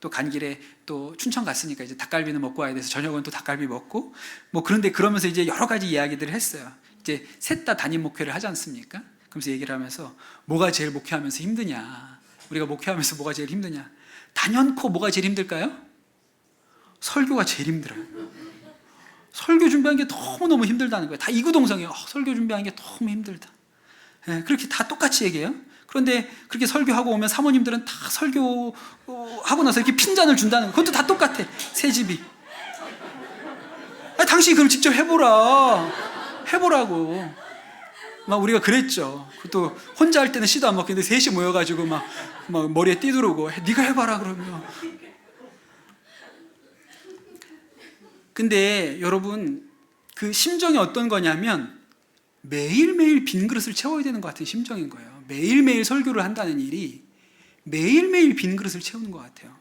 또 간 길에 또 춘천 갔으니까 이제 닭갈비는 먹고 와야 돼서 저녁은 또 닭갈비 먹고 뭐 그런데 그러면서 이제 여러 가지 이야기들을 했어요. 이제 셋 다 담임 목회를 하지 않습니까? 그러면서 얘기를 하면서 뭐가 제일 목회하면서 힘드냐? 우리가 목회하면서 뭐가 제일 힘드냐? 단연코 뭐가 제일 힘들까요? 설교가 제일 힘들어요. 설교 준비하는 게 너무너무 힘들다는 거예요. 다 이구동성이에요. 설교 준비하는 게 너무 힘들다. 그렇게 다 똑같이 얘기해요. 그런데 그렇게 설교하고 오면 사모님들은 다 설교하고 나서 이렇게 핀잔을 준다는 거예요. 그것도 다 똑같아. 새 집이. 당신이 그럼 직접 해보라고. 막 우리가 그랬죠. 그것도 혼자 할 때는 시도 안 먹겠는데 셋이 모여가지고 막 머리에 띠두르고 네가 해봐라 그러면. 근데 여러분 그 심정이 어떤 거냐면 매일매일 빈 그릇을 채워야 되는 것 같은 심정인 거예요. 매일매일 설교를 한다는 일이 매일매일 빈 그릇을 채우는 것 같아요.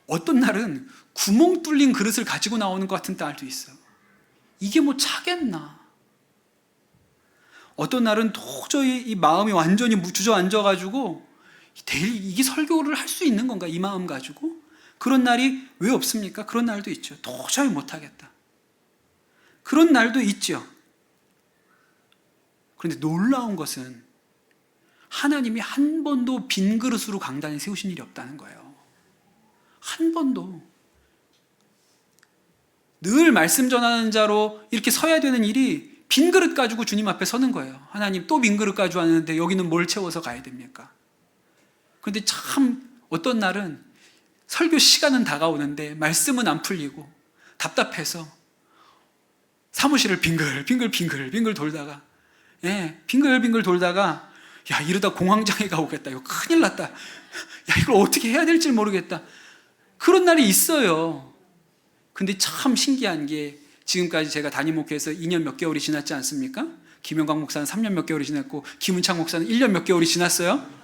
어떤 날은 구멍 뚫린 그릇을 가지고 나오는 것 같은 날도 있어요. 이게 뭐 차겠나? 어떤 날은 도저히 이 마음이 완전히 주저앉아가지고 이게 설교를 할 수 있는 건가? 이 마음 가지고? 그런 날이 왜 없습니까? 그런 날도 있죠. 도저히 못하겠다. 그런 날도 있죠. 그런데 놀라운 것은 하나님이 한 번도 빈 그릇으로 강단에 세우신 일이 없다는 거예요. 한 번도. 늘 말씀 전하는 자로 이렇게 서야 되는 일이 빈 그릇 가지고 주님 앞에 서는 거예요. 하나님 또 빈 그릇 가지고 왔는데 여기는 뭘 채워서 가야 됩니까? 그런데 참 어떤 날은 설교 시간은 다가오는데 말씀은 안 풀리고 답답해서 사무실을 빙글빙글 돌다가, 빙글빙글 돌다가, 야, 이러다 공황장애가 오겠다. 이거 큰일 났다. 야, 이걸 어떻게 해야 될지 모르겠다. 그런 날이 있어요. 근데 참 신기한 게, 지금까지 제가 담임 목회에서 2년 몇 개월이 지났지 않습니까? 김영광 목사는 3년 몇 개월이 지났고, 김은창 목사는 1년 몇 개월이 지났어요.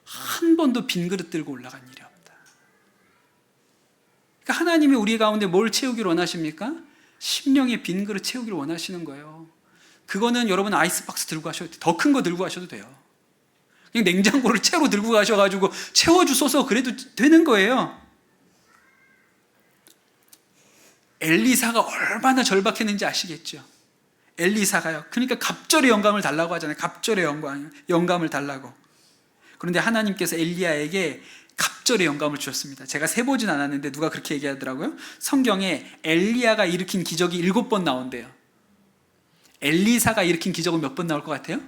한 번도 빈 그릇 들고 올라간 일이 없다. 그러니까 하나님이 우리 가운데 뭘 채우기를 원하십니까? 심령의 빈 그릇 채우기를 원하시는 거예요. 그거는 여러분 아이스박스 들고 가셔도 돼요. 더 큰 거 들고 가셔도 돼요. 그냥 냉장고를 채로 들고 가셔가지고 채워주소서 그래도 되는 거예요. 엘리사가 얼마나 절박했는지 아시겠죠? 엘리사가요. 그러니까 갑절의 영감을 달라고 하잖아요. 갑절의 영감을 달라고. 그런데 하나님께서 엘리야에게 갑절의 영감을 주셨습니다. 제가 세보진 않았는데 누가 그렇게 얘기하더라고요. 성경에 엘리야가 일으킨 기적이 7번 나온대요. 엘리사가 일으킨 기적은 몇 번 나올 것 같아요?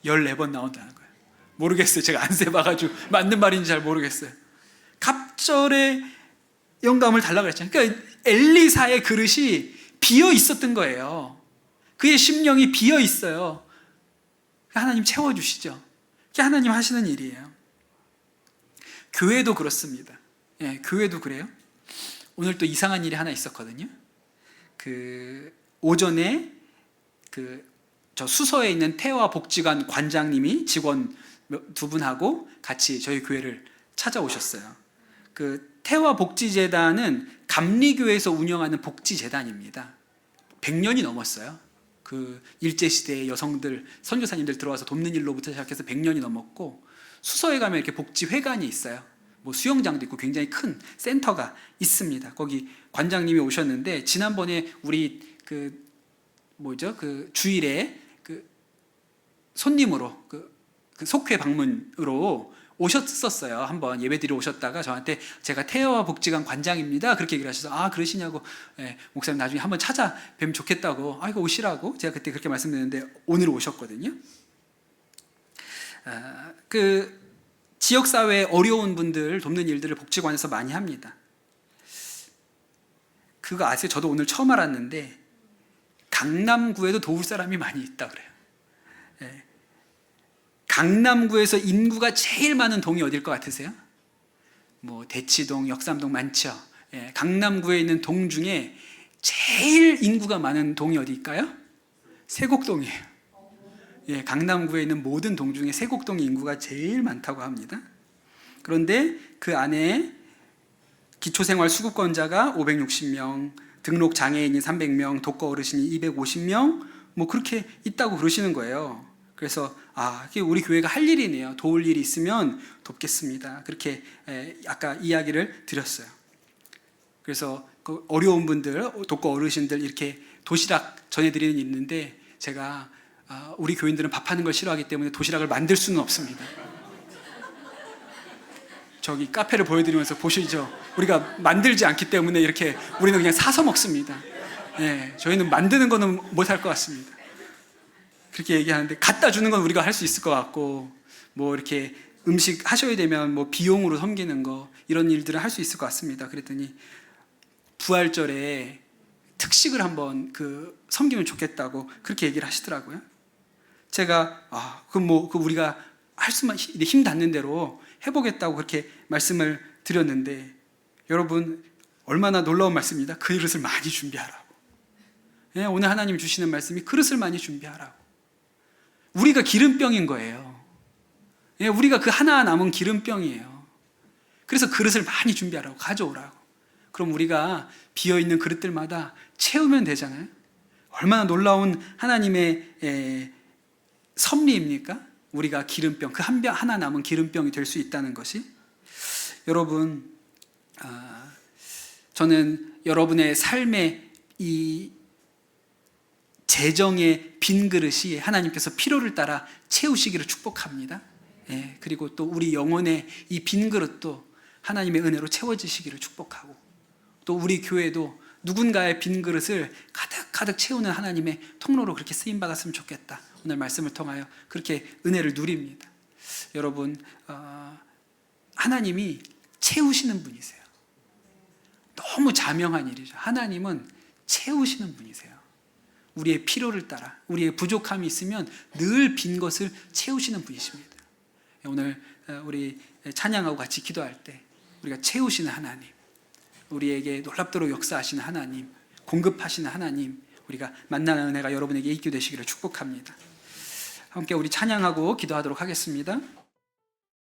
14번 나온다는 거예요. 모르겠어요. 제가 안 세봐가지고 맞는 말인지 잘 모르겠어요. 갑절의 영감을 달라고 그랬잖아요. 그러니까 엘리사의 그릇이 비어 있었던 거예요. 그의 심령이 비어 있어요. 하나님 채워주시죠. 그게 하나님 하시는 일이에요. 교회도 그렇습니다. 교회도 그래요. 오늘 또 이상한 일이 하나 있었거든요. 오전에 저 수서에 있는 태화 복지관 관장님이 직원 2분하고 같이 저희 교회를 찾아오셨어요. 태화 복지재단은 감리교회에서 운영하는 복지재단입니다. 100년이 넘었어요. 일제시대의 여성들, 선교사님들 들어와서 돕는 일로부터 시작해서 100년이 넘었고, 수서에 가면 이렇게 복지회관이 있어요. 수영장도 있고 굉장히 큰 센터가 있습니다. 거기 관장님이 오셨는데, 지난번에 우리 주일에 손님으로 속회 방문으로 오셨었어요. 한번 예배드리러 오셨다가 저한테 제가 태화 복지관 관장입니다. 그렇게 얘기를 하셔서 아, 그러시냐고. 목사님 나중에 한번 찾아뵈면 좋겠다고. 이거 오시라고. 제가 그때 그렇게 말씀드렸는데 오늘 오셨거든요. 지역사회에 어려운 분들 돕는 일들을 복지관에서 많이 합니다. 그거 아세요? 저도 오늘 처음 알았는데 강남구에도 도울 사람이 많이 있다 그래요. 강남구에서 인구가 제일 많은 동이 어딜 것 같으세요? 대치동, 역삼동 많죠. 강남구에 있는 동 중에 제일 인구가 많은 동이 어디일까요? 세곡동이에요. 강남구에 있는 모든 동 중에 세곡동의 인구가 제일 많다고 합니다. 그런데 그 안에 기초생활 수급권자가 560명, 등록 장애인이 300명, 독거 어르신이 250명, 그렇게 있다고 그러시는 거예요. 그래서 이게 우리 교회가 할 일이네요. 도울 일이 있으면 돕겠습니다. 그렇게 아까 이야기를 드렸어요. 그래서 어려운 분들, 독거 어르신들 이렇게 도시락 전해드리는 일이 있는데, 제가 우리 교인들은 밥하는 걸 싫어하기 때문에 도시락을 만들 수는 없습니다. 저기 카페를 보여드리면서 보시죠. 우리가 만들지 않기 때문에 이렇게 우리는 그냥 사서 먹습니다. 저희는 만드는 거는 못할 것 같습니다. 그렇게 얘기하는데, 갖다 주는 건 우리가 할 수 있을 것 같고, 이렇게 음식 하셔야 되면 비용으로 섬기는 거, 이런 일들을 할 수 있을 것 같습니다. 그랬더니 부활절에 특식을 한번 섬기면 좋겠다고 그렇게 얘기를 하시더라고요. 제가 그럼 우리가 할 수만 힘 닿는 대로 해보겠다고 그렇게 말씀을 드렸는데, 여러분 얼마나 놀라운 말씀입니다. 그릇을 많이 준비하라고. 오늘 하나님 주시는 말씀이 그릇을 많이 준비하라고. 우리가 기름병인 거예요. 우리가 그 하나 남은 기름병이에요. 그래서 그릇을 많이 준비하라고, 가져오라고. 그럼 우리가 비어있는 그릇들마다 채우면 되잖아요. 얼마나 놀라운 하나님의 섭리입니까? 우리가 기름병, 그 하나 남은 기름병이 될 수 있다는 것이. 여러분, 저는 여러분의 삶의 이 재정의 빈 그릇이 하나님께서 필요를 따라 채우시기를 축복합니다. 그리고 또 우리 영혼의 이 빈 그릇도 하나님의 은혜로 채워지시기를 축복하고, 또 우리 교회도 누군가의 빈 그릇을 가득 채우는 하나님의 통로로 그렇게 쓰임 받았으면 좋겠다. 오늘 말씀을 통하여 그렇게 은혜를 누립니다. 여러분, 하나님이 채우시는 분이세요. 너무 자명한 일이죠. 하나님은 채우시는 분이세요. 우리의 필요를 따라 우리의 부족함이 있으면 늘 빈 것을 채우시는 분이십니다. 오늘 우리 찬양하고 같이 기도할 때 우리가 채우시는 하나님, 우리에게 놀랍도록 역사하시는 하나님, 공급하시는 하나님, 우리가 만나는 은혜가 여러분에게 있게 되시기를 축복합니다. 함께 우리 찬양하고 기도하도록 하겠습니다.